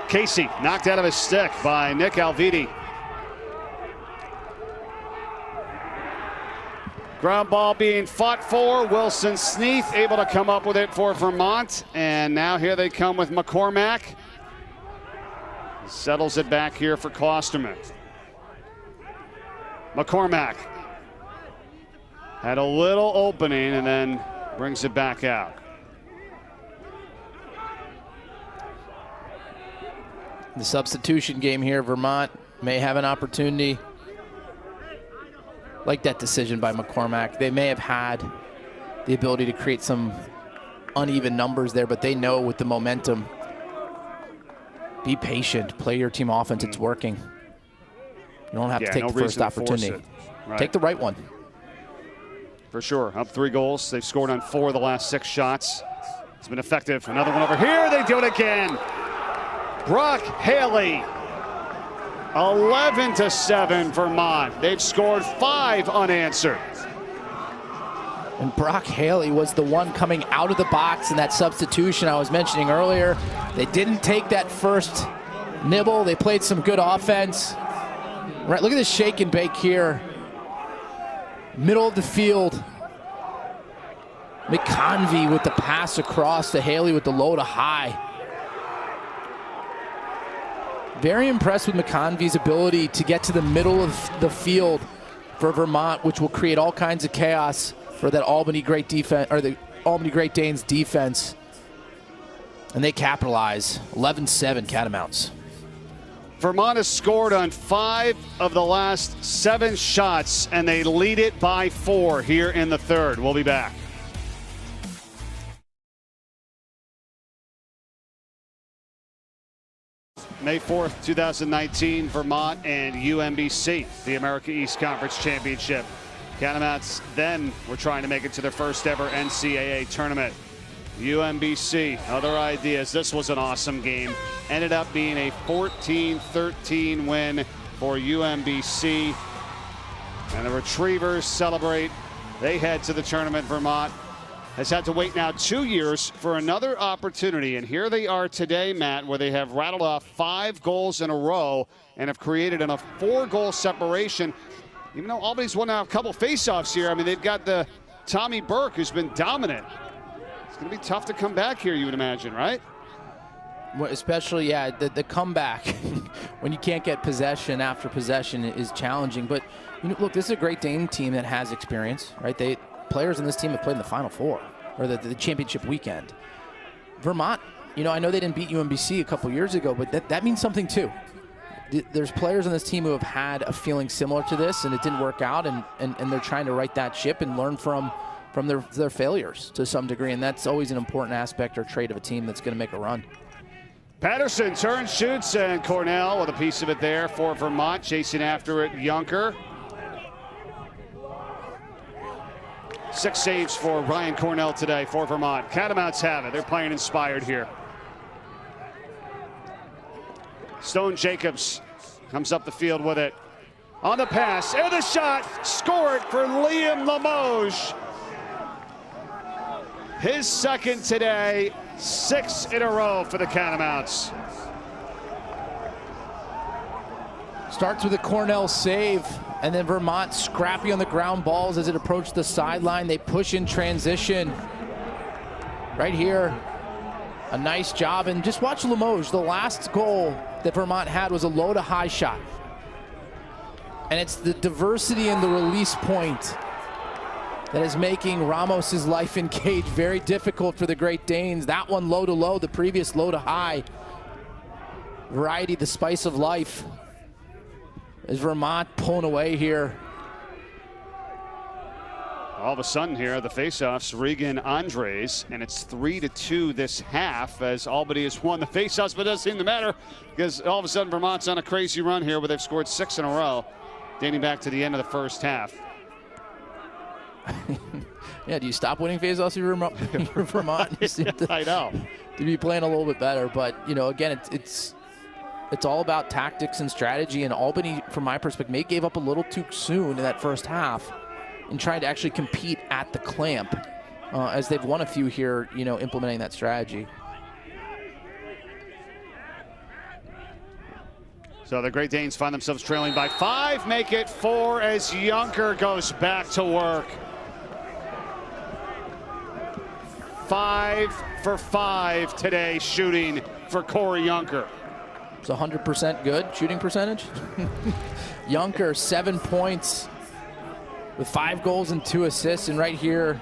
Casey knocked out of his stick by Nick Alviti. Ground ball being fought for. Wilson Sneath able to come up with it for Vermont. And now here they come with McCormack. Settles it back here for Klosterman. McCormack had a little opening and then brings it back out. The substitution game here, Vermont may have an opportunity. Like that decision by McCormack. They may have had the ability to create some uneven numbers there, but they know with the momentum, be patient, play your team offense, it's working. You don't have to take the first opportunity. Right. Take the right one. For sure, up 3 goals. They've scored on 4 of the last 6 shots. It's been effective. Another one over here, they do it again. Brock Haley, 11-7 Vermont. They've scored 5 unanswered. And Brock Haley was the one coming out of the box in that substitution I was mentioning earlier. They didn't take that first nibble. They played some good offense. Right, look at this shake and bake here. Middle of the field. McConvey with the pass across to Haley with the low to high. Very impressed with McConvey's ability to get to the middle of the field for Vermont, which will create all kinds of chaos for that Albany Great defense, or the Albany Great Danes defense. And they capitalize. 11-7 Catamounts. Vermont has scored on 5 of the last 7 shots, and they lead it by 4 here in the third. We'll be back. May 4th, 2019, Vermont and UMBC, the America East Conference Championship. Catamounts then were trying to make it to their first ever NCAA tournament. UMBC, other ideas. This was an awesome game. Ended up being a 14-13 win for UMBC. And the Retrievers celebrate. They head to the tournament. Vermont has had to wait now 2 years for another opportunity. And here they are today, Matt, where they have rattled off 5 goals in a row and have created a 4-goal separation. Even though Albany's won now a couple faceoffs here, I mean, they've got the Tommy Burke, who's been dominant. It's going to be tough to come back here, you would imagine, right? Well, especially, yeah, the comeback when you can't get possession after possession is challenging. But you know, look, this is a Great Dane team that has experience, right? Players in this team have played in the Final Four, or the championship weekend. Vermont, you know, I know they didn't beat UMBC a couple years ago, but that means something too. There's players on this team who have had a feeling similar to this, and it didn't work out, and they're trying to right that ship and learn from their failures to some degree, and that's always an important aspect or trait of a team that's going to make a run. Patterson turns, shoots, and Cornell with a piece of it there for Vermont. Chasing after it, Junker. 6 saves for Ryan Cornell today for Vermont. Catamounts have it. They're playing inspired here. Stone Jacobs comes up the field with it. On the pass, and the shot, scored for Liam Limoges. His second today, 6 in a row for the Catamounts. Starts with a Cornell save, and then Vermont scrappy on the ground balls as it approached the sideline. They push in transition. Right here, a nice job, and just watch Limoges. The last goal that Vermont had was a low to high shot. And it's the diversity in the release point that is making Ramos's life in cage very difficult for the Great Danes. That one low to low, the previous low to high. Variety, the spice of life. Is Vermont pulling away here? All of a sudden here, the faceoffs, Regan Andres, and it's 3-2 this half as Albany has won the faceoffs, but it doesn't seem to matter because all of a sudden Vermont's on a crazy run here where they've scored 6 in a row, dating back to the end of the first half. Yeah, do you stop winning faceoffs for Vermont? You seem to, I know. To be playing a little bit better, but you know, again, it's all about tactics and strategy. And Albany, from my perspective, may gave up a little too soon in that first half in trying to actually compete at the clamp, as they've won a few here, you know, implementing that strategy. So the Great Danes find themselves trailing by 5, make it 4 as Junker goes back to work. 5 for 5 today shooting for Corey Junker. It's 100% good shooting percentage. Junker, 7 points with 5 goals and 2 assists. And right here,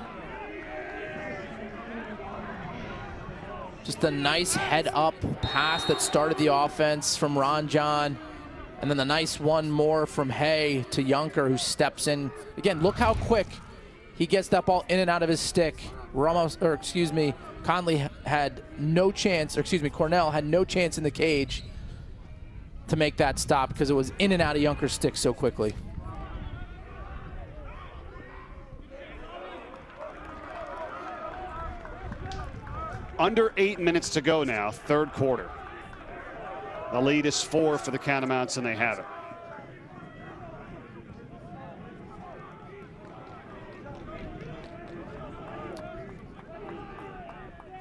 just a nice head-up pass that started the offense from Ron John. And then the nice one more from Hay to Junker, who steps in. Again, look how quick he gets that ball in and out of his stick. Conley had no chance, Cornell had no chance in the cage to make that stop because it was in and out of Junker's stick so quickly. Under 8 minutes to go now, third quarter. The lead is 4 for the Catamounts, and they have it.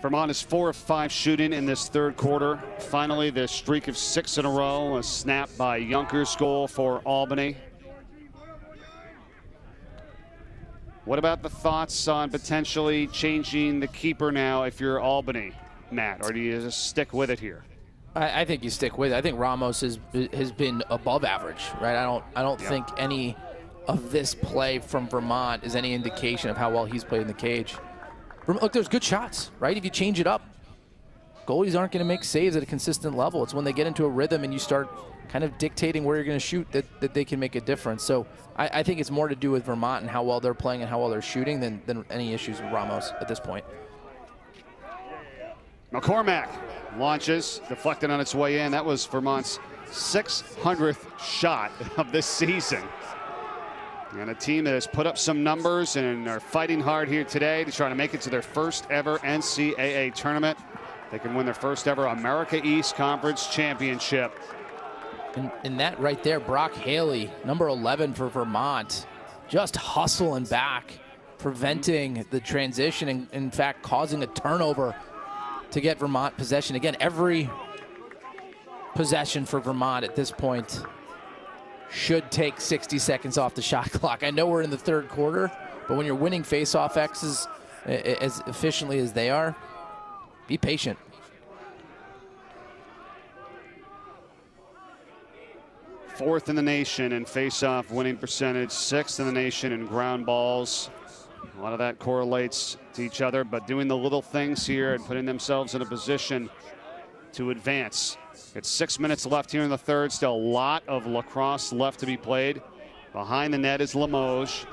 Vermont is 4 of 5 shooting in this third quarter. Finally, the streak of 6 in a row, a snap by Younker's goal for Albany. What about the thoughts on potentially changing the keeper now if you're Albany, Matt, or do you just stick with it here? I think you stick with it. I think Ramos has been above average, right? I don't think any of this play from Vermont is any indication of how well he's played in the cage. Look, there's good shots, right? If you change it up, goalies aren't going to make saves at a consistent level. It's when they get into a rhythm and you start kind of dictating where you're going to shoot that they can make a difference. So I think it's more to do with Vermont and how well they're playing and how well they're shooting than any issues with Ramos at this point. McCormack launches, deflected on its way in. That was Vermont's 600th shot of this season. And a team that has put up some numbers and are fighting hard here today to try to make it to their first ever NCAA tournament. They can win their first ever America East Conference championship. And that right there, Brock Haley, number 11 for Vermont, just hustling back, preventing the transition, and in fact causing a turnover to get Vermont possession. Again, every possession for Vermont at this point should take 60 seconds off the shot clock. I know we're in the third quarter, but when you're winning face-off X's as efficiently as they are, be patient. Fourth in the nation in face-off winning percentage, 6th in the nation in ground balls. A lot of that correlates to each other, but doing the little things here and putting themselves in a position to advance. It's 6 minutes left here in the third. Still a lot of lacrosse left to be played. Behind the net is Limoges.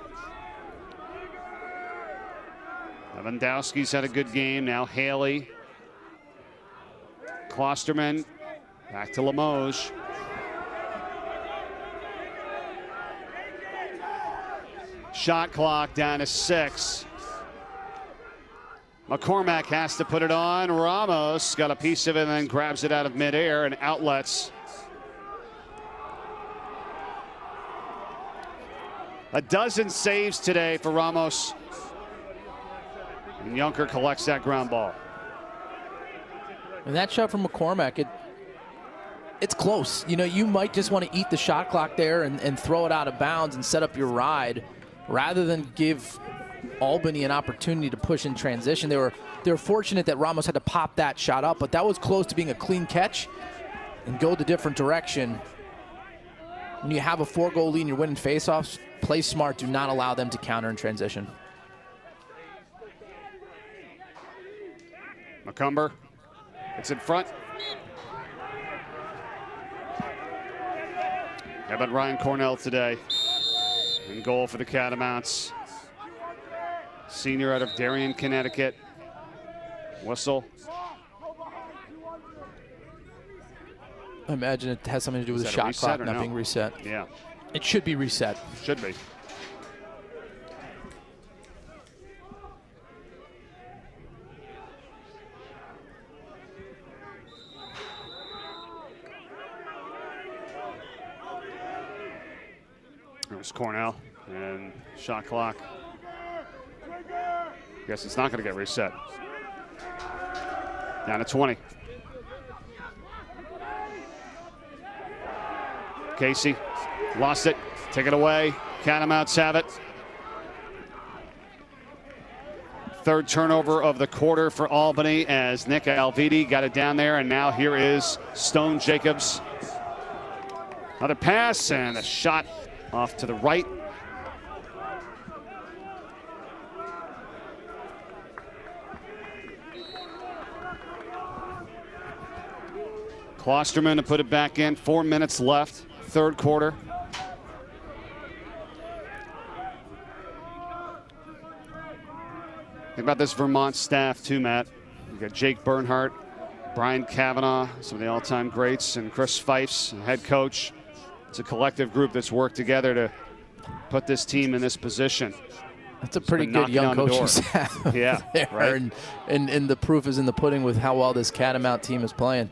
Lewandowski's had a good game. Now Haley. Klosterman back to Limoges. Shot clock down to 6. McCormack has to put it on. Ramos got a piece of it and then grabs it out of midair and outlets. A dozen saves today for Ramos. And Junker collects that ground ball. And that shot from McCormack, it's close. You know, you might just want to eat the shot clock there and throw it out of bounds and set up your ride rather than give Albany an opportunity to push in transition. They were fortunate that Ramos had to pop that shot up, but that was close to being a clean catch and go the different direction. When you have a 4-goal lead and you're winning faceoffs, play smart. Do not allow them to counter in transition. McCumber, it's in front. How about Ryan Cornell today? In goal for the Catamounts. Senior out of Darien, Connecticut. Whistle. I imagine it has something to do with the shot clock not being reset. Yeah. It should be reset. Should be. There's Cornell and shot clock. Guess it's not going to get reset. Down to 20. Casey lost it. Take it away. Catamounts have it. Third turnover of the quarter for Albany as Nick Alviti got it down there, and now here is Stone Jacobs. Another pass and a shot off to the right. Klosterman to put it back in. 4 minutes left, third quarter. Think about this Vermont staff too, Matt. You've got Jake Bernhardt, Brian Kavanaugh, some of the all-time greats, and Chris Fifes, head coach. It's a collective group that's worked together to put this team in this position. That's a pretty good young coaching staff. Yeah, there. right. And the proof is in the pudding with how well this Catamount team is playing.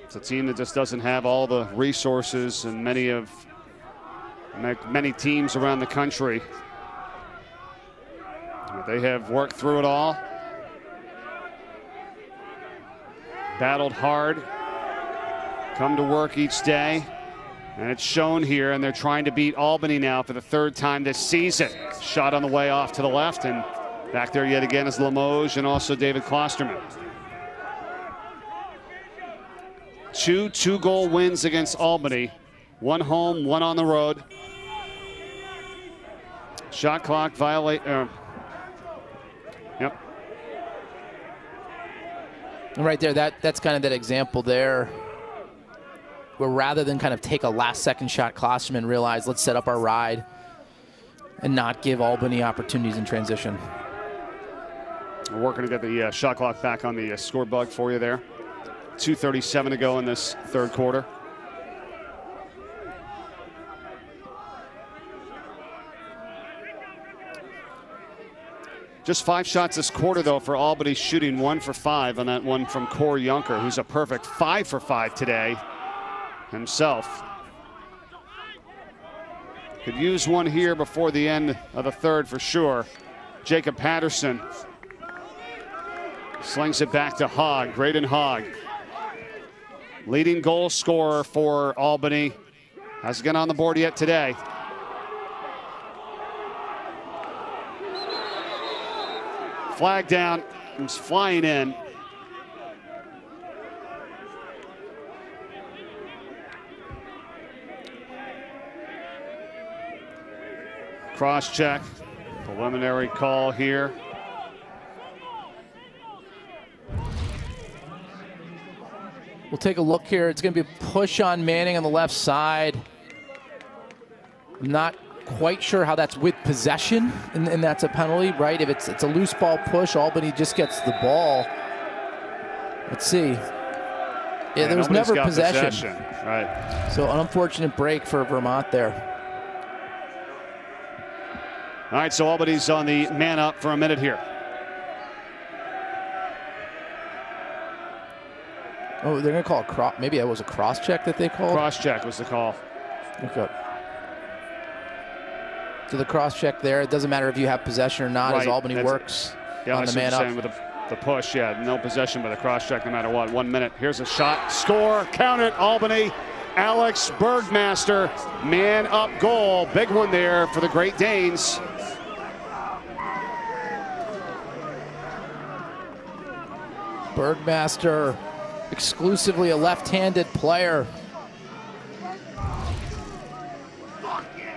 It's a team that just doesn't have all the resources and many of like many teams around the country, they have worked through it all, battled hard, come to work each day, and it's shown here, and they're trying to beat Albany now for the third time this season. Shot on the way off to the left, and back there yet again is Limoges and also David Klosterman. Two-goal wins against Albany. One home, one on the road. Shot clock violate. Yep. And right there, that's kind of that example there, where rather than kind of take a last-second shot, Klosterman realized, let's set up our ride and not give Albany opportunities in transition. We're working to get the shot clock back on the score bug for you there. 2:37 to go in this third quarter. Just 5 shots this quarter, though, for Albany, shooting 1 for 5 on that one from Corey Junker, who's a perfect 5 for 5 today himself. Could use one here before the end of the third for sure. Jacob Patterson slings it back to Hogg, Graydon Hogg. Leading goal scorer for Albany. Hasn't got on the board yet today. Flag down, he's flying in. Cross check, preliminary call here. We'll take a look here. It's going to be a push on Manning on the left side. I'm not quite sure how that's with possession, and that's a penalty, right? If it's a loose ball push, Albany just gets the ball. Let's see. Yeah, there was never possession. Right. So an unfortunate break for Vermont there. All right, so Albany's on the man up for a minute here. Oh, they're going to call a cross. Maybe it was a cross check that they called? Cross check was the call. Okay. So the cross check there, it doesn't matter if you have possession or not, right. as Albany works on the man up. With the push, yeah, no possession, but a cross check no matter what. 1 minute. Here's a shot. Score. Count it. Albany. Alex Bergmaster. Man up goal. Big one there for the Great Danes. Bergmaster, exclusively a left-handed player.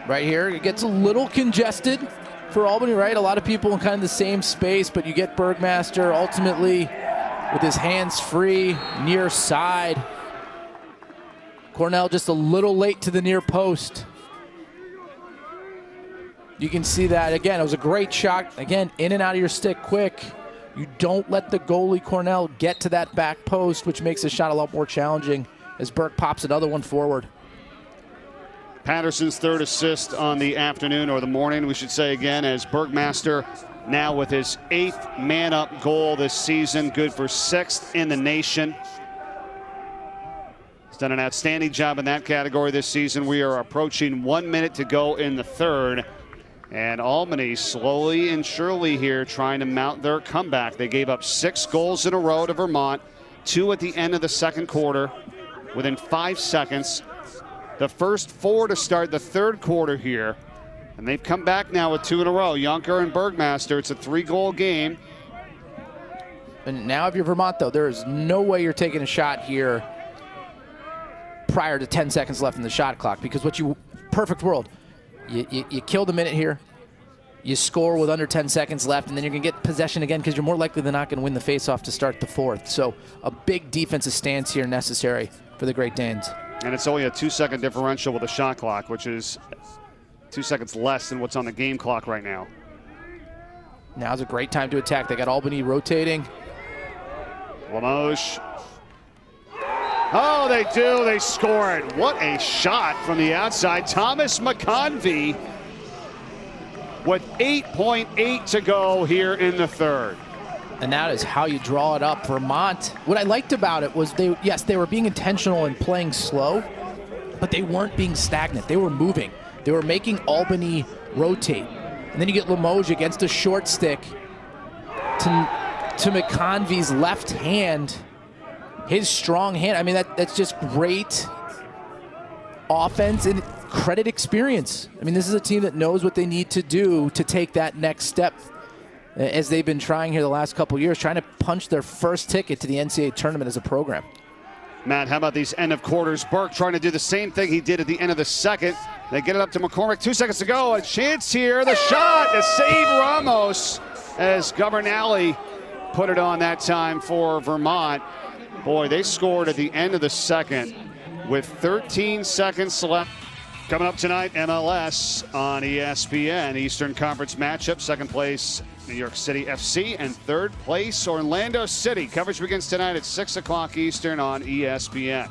Right here, it gets a little congested for Albany, right? A lot of people in kind of the same space, but you get Bergmaster ultimately with his hands free, near side. Cornell just a little late to the near post. You can see that. Again, it was a great shot. Again, in and out of your stick quick. You don't let the goalie, Cornell, get to that back post, which makes the shot a lot more challenging as Burke pops another one forward. Patterson's third assist on the afternoon, or the morning, we should say again, as Bergmaster now with his 8th man-up goal this season, good for 6th in the nation. He's done an outstanding job in that category this season. We are approaching 1 minute to go in the third. And Albany slowly and surely here trying to mount their comeback. They gave up 6 goals in a row to Vermont, 2 at the end of the second quarter within 5 seconds. The first 4 to start the third quarter here. And they've come back now with 2 in a row. Junker and Bergmaster. It's a 3-goal game. And now if you're Vermont, though, there is no way you're taking a shot here prior to 10 seconds left in the shot clock, because perfect world. You killed a minute here. You score with under 10 seconds left, and then you're going to get possession again because you're more likely than not going to win the faceoff to start the fourth. So a big defensive stance here necessary for the Great Danes. And it's only a 2-second differential with a shot clock, which is 2 seconds less than what's on the game clock right now. Now's a great time to attack. They got Albany rotating. Limoges. Oh, they do. They score it. What a shot from the outside. Thomas McConvey with 8.8 to go here in the third. And that is how you draw it up. Vermont, what I liked about it was they were being intentional and playing slow, but they weren't being stagnant. They were moving. They were making Albany rotate. And then you get Limoges against a short stick to McConvey's left hand, his strong hand. I mean, that's just great offense and credit experience. I mean, this is a team that knows what they need to do to take that next step, as they've been trying here the last couple years, trying to punch their first ticket to the NCAA tournament as a program. Matt, how about these end of quarters? Burke trying to do the same thing he did at the end of the second. They get it up to McCormick. 2 seconds to go. A chance here. The shot to save Ramos as Governale put it on that time for Vermont. Boy, they scored at the end of the second with 13 seconds left. Coming up tonight, MLS on ESPN. Eastern Conference matchup. Second place, New York City FC, and third place, Orlando City. Coverage begins tonight at 6 o'clock Eastern on ESPN.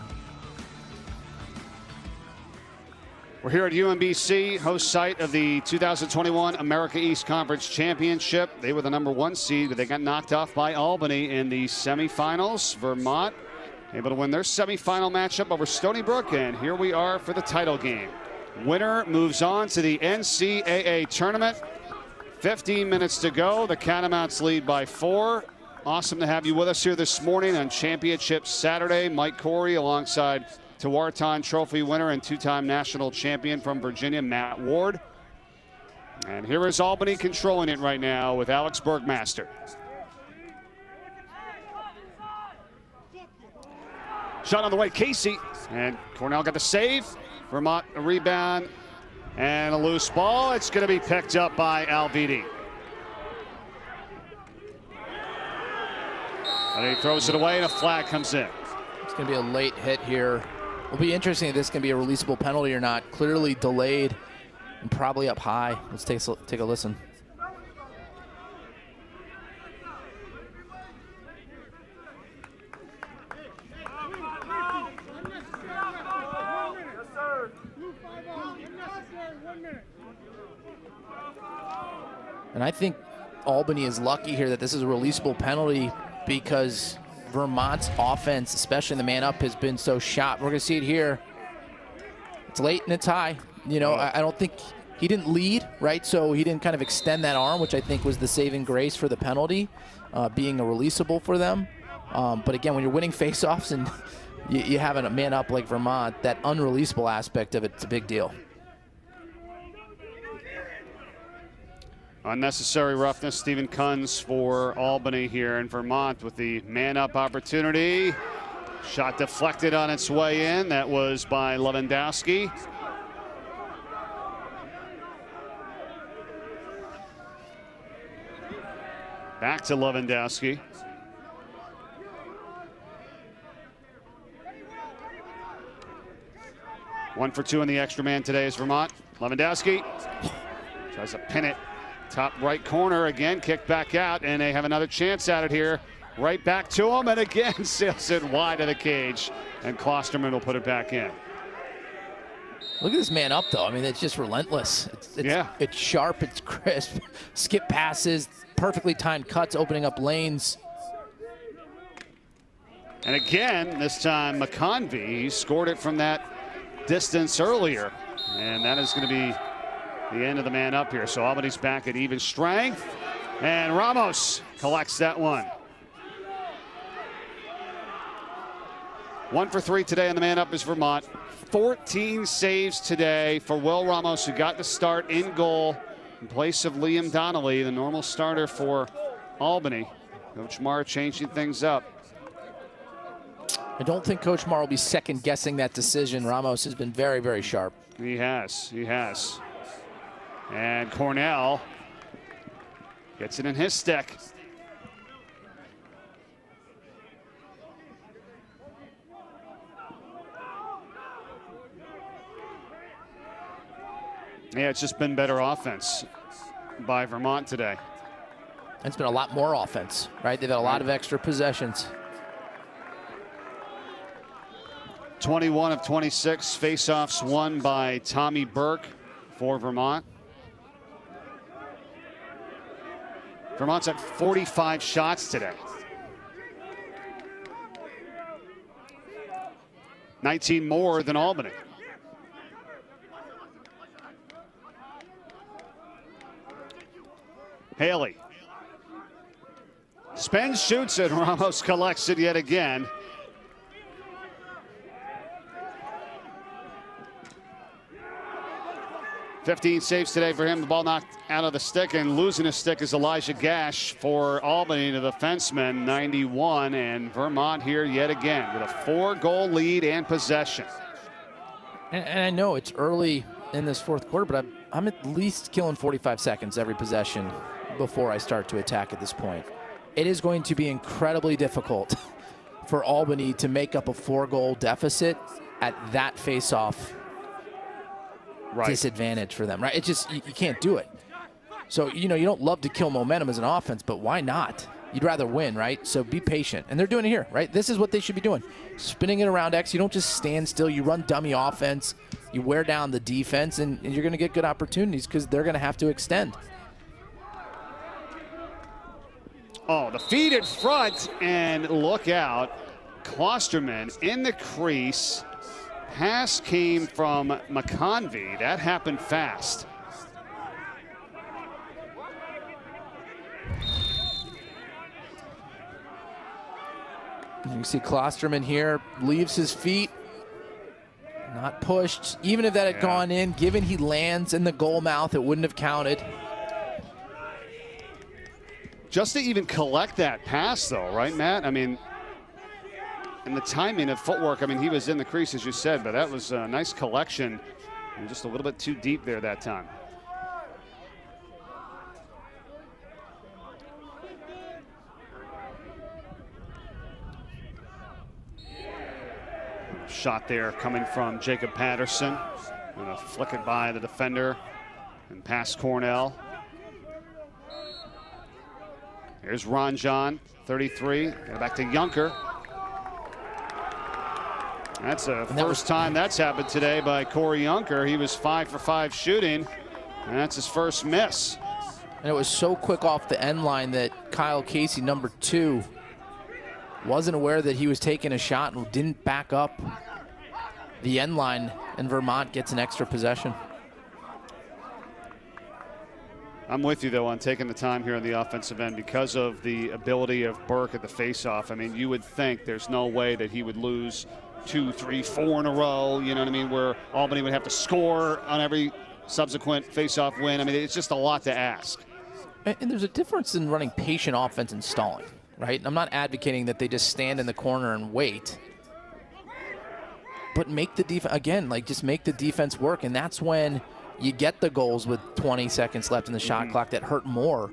We're here at UMBC, host site of the 2021 America East Conference Championship. They were the #1 seed, but they got knocked off by Albany in the semifinals. Vermont able to win their semifinal matchup over Stony Brook, and here we are for the title game. Winner moves on to the NCAA tournament. 15 minutes to go. The Catamounts lead by 4. Awesome to have you with us here this morning on Championship Saturday. Mike Corey alongside Tewaaraton Trophy winner and 2-time national champion from Virginia, Matt Ward. And here is Albany controlling it right now with Alex Bergmaster. Shot on the way, Casey. And Cornell got the save. Vermont a rebound and a loose ball. It's going to be picked up by Alvidi. And he throws it away and a flag comes in. It's going to be a late hit here. It'll be interesting if this can be a releasable penalty or not. Clearly delayed and probably up high. Let's take a listen. And I think Albany is lucky here that this is a releasable penalty because Vermont's offense, especially in the man up, has been so shot. We're going to see it here. It's late and it's high. You know, I don't think he didn't lead, right? So he didn't kind of extend that arm, which I think was the saving grace for the penalty, being a releasable for them. But again, when you're winning faceoffs and you have a man up like Vermont, that unreleasable aspect of it's a big deal. Unnecessary roughness, Stephen Kunz for Albany here in Vermont with the man-up opportunity. Shot deflected on its way in. That was by Lewandowski. Back to Lewandowski. One for 2 in the extra man today is Vermont. Lewandowski tries to pin it. Top right corner again, kicked back out, and they have another chance at it here. Right back to him, and again sails it wide of the cage, and Klosterman will put it back in. Look at this man up, though. I mean, it's just relentless. It's sharp, it's crisp. Skip passes, perfectly timed cuts, opening up lanes. And again, this time McConvey, he scored it from that distance earlier, and that is going to be the end of the man up here. So Albany's back at even strength, and Ramos collects that one. 1 for 3 today on the man up is Vermont. 14 saves today for Will Ramos, who got the start in goal in place of Liam Donnelly, the normal starter for Albany. Coach Marr changing things up. I don't think Coach Marr will be second guessing that decision. Ramos has been very, very sharp. He has. And Cornell gets it in his stick. Yeah, it's just been better offense by Vermont today. It's been a lot more offense, right? They've had a lot of extra possessions. 21 of 26 faceoffs won by Tommy Burke for Vermont. Vermont's at 45 shots today. 19 more than Albany. Haley. Spins, shoots, and Ramos collects it yet again. "15 saves today for him. The ball knocked out of the stick, and losing his stick is Elijah Gash for Albany, the defenseman, 91. And Vermont here yet again with a 4-goal lead and possession. And I know it's early in this fourth quarter, but I'm at least killing 45 seconds every possession before I start to attack at this point. It is going to be incredibly difficult for Albany to make up a 4-goal deficit at that face-off disadvantage for them, right? It's just, you can't do it. So, you don't love to kill momentum as an offense, but why not? You'd rather win, right? So be patient. And they're doing it here, right? This is what they should be doing. Spinning it around X. You don't just stand still. You run dummy offense. You wear down the defense, and you're going to get good opportunities because they're going to have to extend. Oh, the feed in front, and look out. Klosterman in the crease. Pass came from McConvey. That happened fast. You can see Klosterman here leaves his feet, not pushed. Even if that had gone in, given he lands in the goal mouth, it wouldn't have counted. Just to even collect that pass, though, right, Matt? I mean, and the timing of footwork, I mean, he was in the crease, as you said, but that was a nice collection. And just a little bit too deep there that time. Shot there coming from Jacob Patterson. Gonna flick it by the defender and past Cornell. Here's Ron John, 33. Back to Junker. That's the first time that's happened today by Corey Junker. He was 5 for 5 shooting, and that's his first miss. And it was so quick off the end line that Kyle Casey, number 2, wasn't aware that he was taking a shot and didn't back up the end line, and Vermont gets an extra possession. I'm with you, though, on taking the time here on the offensive end because of the ability of Burke at the faceoff. I mean, you would think there's no way that he would lose 2, 3, 4 in a row, you know what I mean, where Albany would have to score on every subsequent faceoff win. I mean, it's just a lot to ask. And there's a difference in running patient offense and stalling, right? I'm not advocating that they just stand in the corner and wait. But make the defense, again, like just make the defense work. And that's when you get the goals with 20 seconds left in the shot clock that hurt more.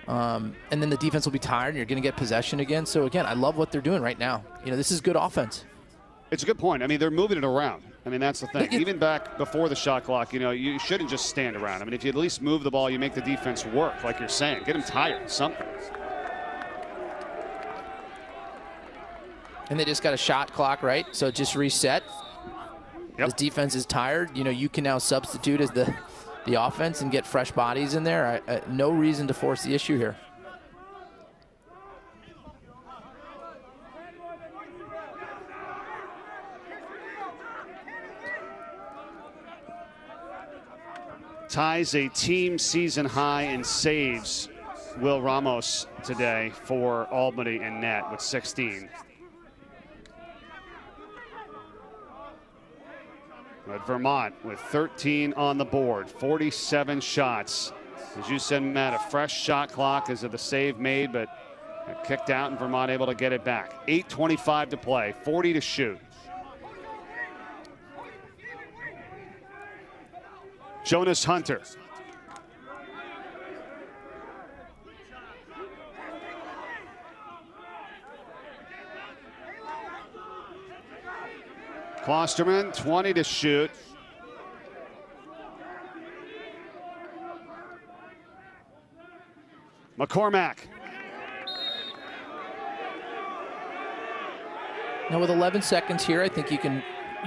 And then the defense will be tired and you're going to get possession again. So, again, I love what they're doing right now. This is good offense. It's a good point. I mean, they're moving it around. I mean, that's the thing. Even back before the shot clock, you shouldn't just stand around. I mean, if you at least move the ball, you make the defense work, like you're saying. Get them tired, something. And they just got a shot clock, right? So just reset. Yep. This defense is tired. You can now substitute as the offense and get fresh bodies in there. No reason to force the issue here. Ties a team season high in saves, Will Ramos, today for Albany and net with 16. But Vermont with 13 on the board, 47 shots. As you said, Matt, a fresh shot clock as of the save made, but kicked out and Vermont able to get it back. 8:25 to play, 40 to shoot. Jonas Hunter. Klosterman, 20 to shoot. McCormack. Now with 11 seconds here, I think you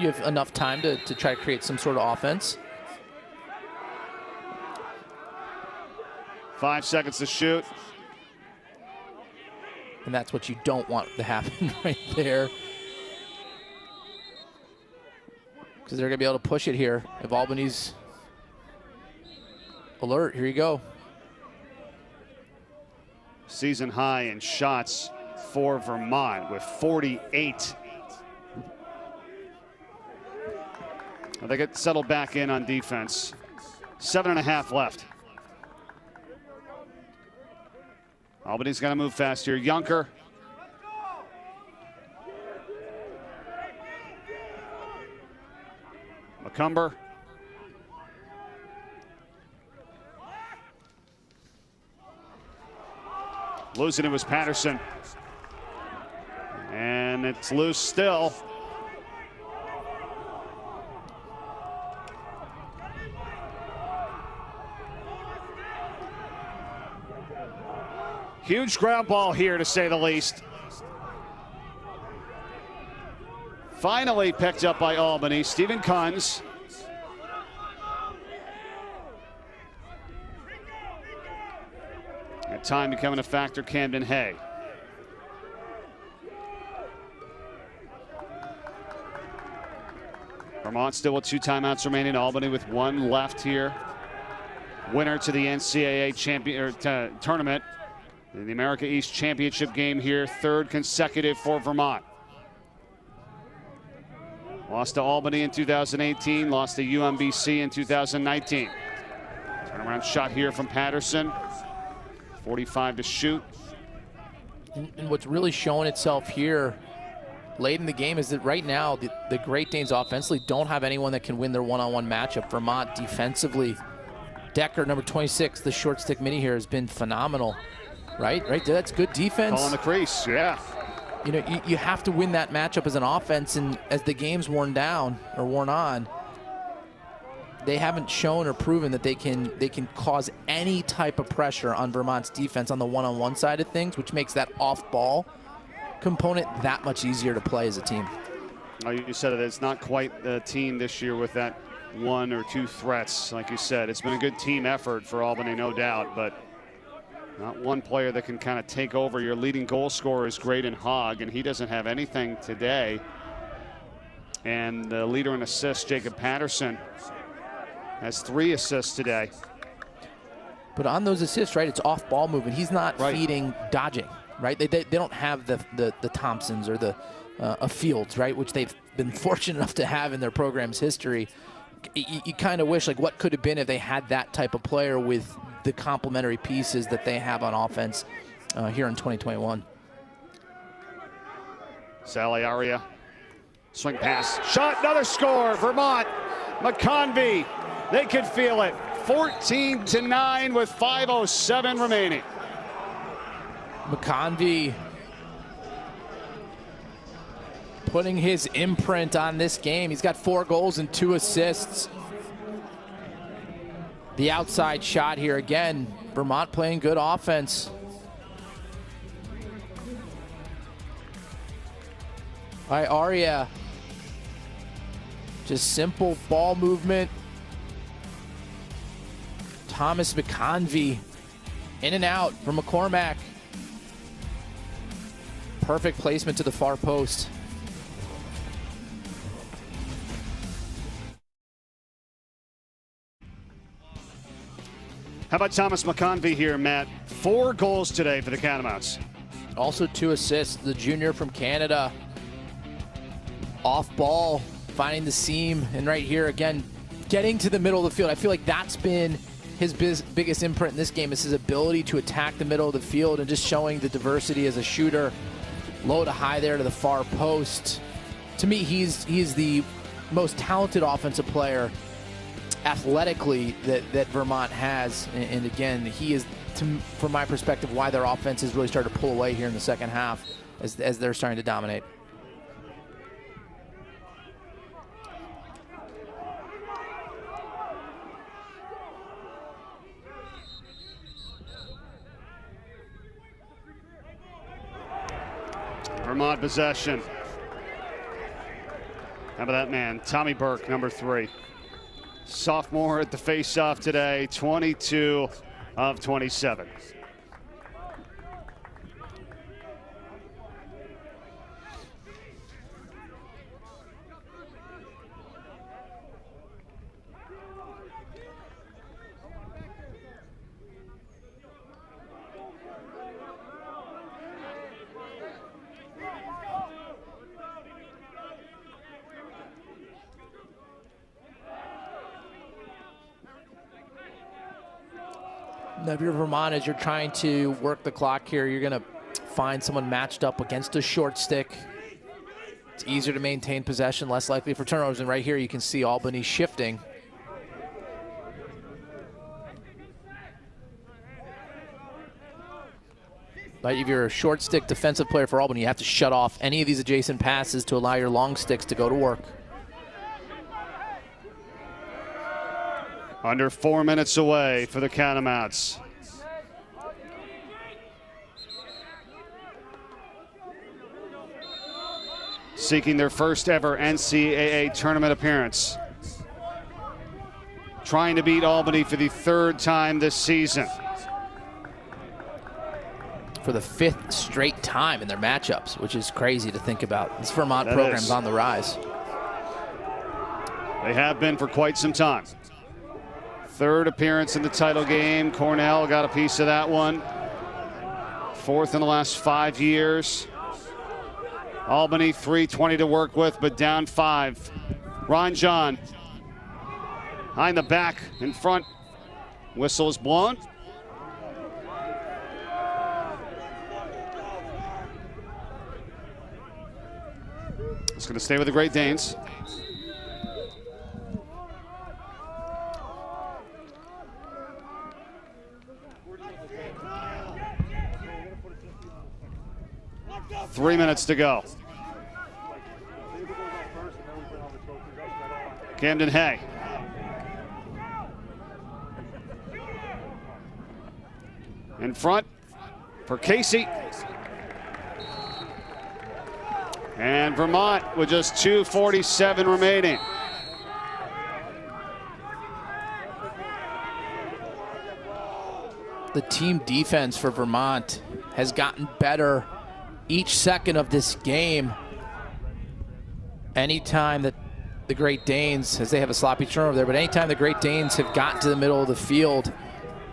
have enough time to try to create some sort of offense. 5 seconds to shoot. And that's what you don't want to happen right there. Because they're going to be able to push it here. If Albany's alert, here you go. season high in shots for Vermont with 48. They get settled back in on defense. 7.5 left. Albany's got to move fast here. Yunker. McCumber. Losing it was Patterson. And it's loose still. Huge ground ball here, to say the least. Finally picked up by Albany. Stephen Kunz. At time becoming a factor, Camden Hay. Vermont still with 2 timeouts remaining. Albany with 1 left here. Winner to the NCAA tournament. In the America East Championship game here, 3rd consecutive for Vermont. Lost to Albany in 2018, lost to UMBC in 2019. Turnaround shot here from Patterson. 45 to shoot. And what's really showing itself here late in the game is that right now the Great Danes offensively don't have anyone that can win their one-on-one matchup. Vermont defensively, Decker, number 26, the short stick mini here, has been phenomenal. Right there, that's good defense. On the crease, yeah. You know, you have to win that matchup as an offense, and as the game's worn down or worn on, they haven't shown or proven that they can cause any type of pressure on Vermont's defense on the one-on-one side of things, which makes that off-ball component that much easier to play as a team. Oh, you said it. It's not quite the team this year with that 1 or 2 threats, like you said. It's been a good team effort for Albany, no doubt, but not one player that can kind of take over. Your leading goal scorer is Graydon Hogg, and he doesn't have anything today. And the leader in assists, Jacob Patterson, has 3 assists today. But on those assists, right, it's off-ball movement. He's not feeding, dodging, right? They don't have the Thompsons or the Fields, right, which they've been fortunate enough to have in their program's history. You kind of wish, like, what could have been if they had that type of player with the complementary pieces that they have on offense here in 2021. Sally Aria, swing pass, shot, another score. Vermont, McConvey, they could feel it. 14-9 with 5:07 remaining. McConvey putting his imprint on this game. He's got 4 goals and 2 assists. The outside shot here again. Vermont playing good offense. By Aria. Just simple ball movement. Thomas McConvey in and out from McCormack. Perfect placement to the far post. How about Thomas McConvey here, Matt? 4 goals today for the Catamounts. Also 2 assists. The junior from Canada. Off ball, finding the seam, and right here again, getting to the middle of the field. I feel like that's been his biggest imprint in this game, is his ability to attack the middle of the field and just showing the diversity as a shooter. Low to high there to the far post. To me, he's the most talented offensive player athletically that Vermont has, and again, he is, from my perspective, why their offense has really started to pull away here in the second half as they're starting to dominate. Vermont possession. How about that man, Tommy Burke, number 3. Sophomore at the face-off today, 22 of 27. Now, if you're Vermont, as you're trying to work the clock here, you're going to find someone matched up against a short stick. It's easier to maintain possession, less likely for turnovers. And right here, you can see Albany shifting. But if you're a short stick defensive player for Albany, you have to shut off any of these adjacent passes to allow your long sticks to go to work. Under 4 minutes away for the Catamounts. Seeking their first ever NCAA tournament appearance. Trying to beat Albany for the 3rd time this season. For the 5th straight time in their matchups, which is crazy to think about. This Vermont program's on the rise. They have been for quite some time. 3rd appearance in the title game. Cornell got a piece of that one. 4th in the last 5 years. Albany 3:20 to work with, but down 5. Ron John behind the back, in front. Whistle is blown. It's going to stay with the Great Danes. Three minutes to go. Camden Hay. In front for Casey. And Vermont with just 2:47 remaining. The team defense for Vermont has gotten better each second of this game. Anytime that the Great Danes, as they have a sloppy turnover there, but anytime the Great Danes have gotten to the middle of the field,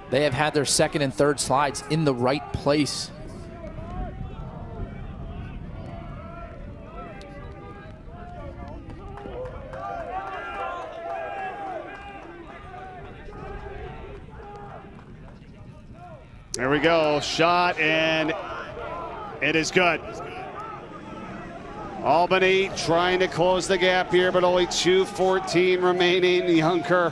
they have had their 2nd and 3rd slides in the right place. There we go, shot, and it is good. Albany trying to close the gap here, but only 2:14 remaining. Junker.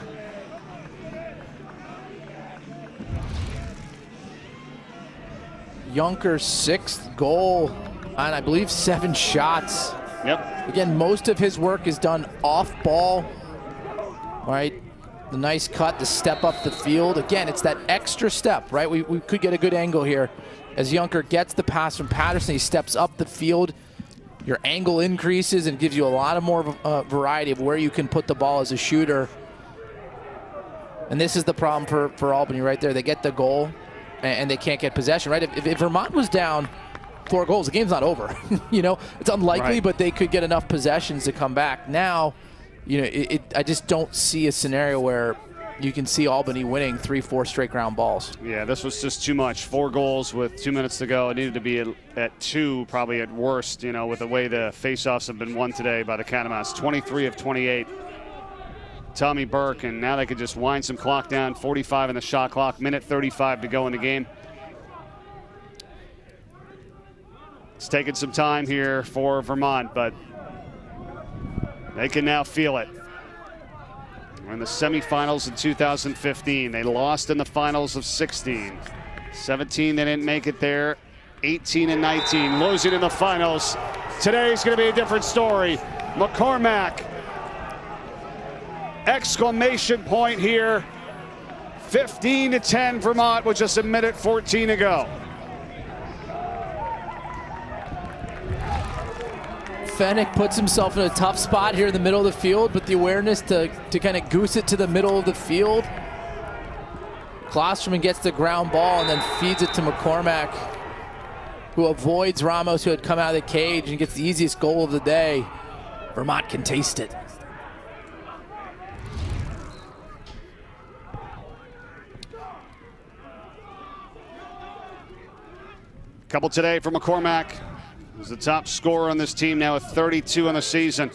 Junker's 6th goal on, I believe, 7 shots. Yep. Again, most of his work is done off ball. All right. The nice cut to step up the field. Again, it's that extra step, right? We could get a good angle here. As Junker gets the pass from Patterson, he steps up the field. Your angle increases and gives you a lot of more variety of where you can put the ball as a shooter. And this is the problem for Albany right there. They get the goal and they can't get possession, right? If Vermont was down 4 goals, the game's not over. You know, it's unlikely, right, but they could get enough possessions to come back. Now, you know, I just don't see a scenario where you can see Albany winning 3-4 straight ground balls. Yeah, this was just too much. 4 goals with 2 minutes to go. It needed to be at 2, probably at worst, you know, with the way the faceoffs have been won today by the Catamounts. 23 of 28. Tommy Burke, and now they could just wind some clock down. 45 in the shot clock, minute 35 to go in the game. It's taken some time here for Vermont, but they can now feel it. We're in the semifinals in 2015. They lost in the finals of 16. 17, they didn't make it there. 18 and 19, losing in the finals. Today's going to be a different story. McCormack, exclamation point here. 15-10 Vermont with just a minute 14 to go. Fennick puts himself in a tough spot here in the middle of the field, but the awareness to kind of goose it to the middle of the field. Klosterman gets the ground ball and then feeds it to McCormack, who avoids Ramos, who had come out of the cage, and gets the easiest goal of the day. Vermont can taste it. Couple today for McCormack. He's the top scorer on this team now with 32 on the season.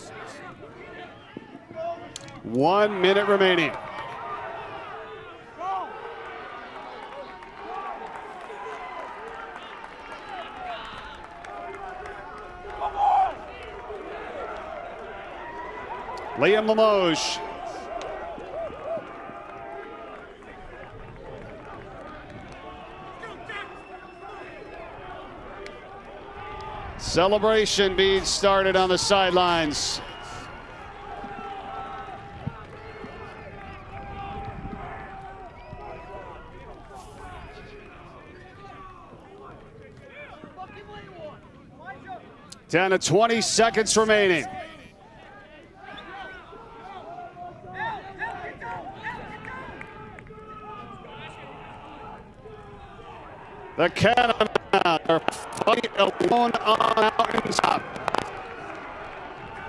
1 minute remaining. Liam Limoges. Celebration being started on the sidelines. Down to 20 seconds remaining. The Catamount fight alone on the mountaintop.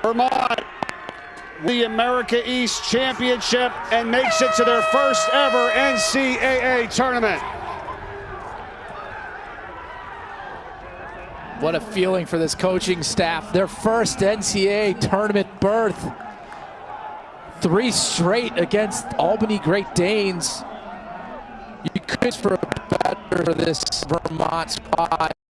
Vermont, the America East Championship, and makes it to their first ever NCAA tournament. What a feeling for this coaching staff. Their first NCAA tournament berth. 3 straight against Albany Great Danes. You couldn't ask for a better for this Vermont squad.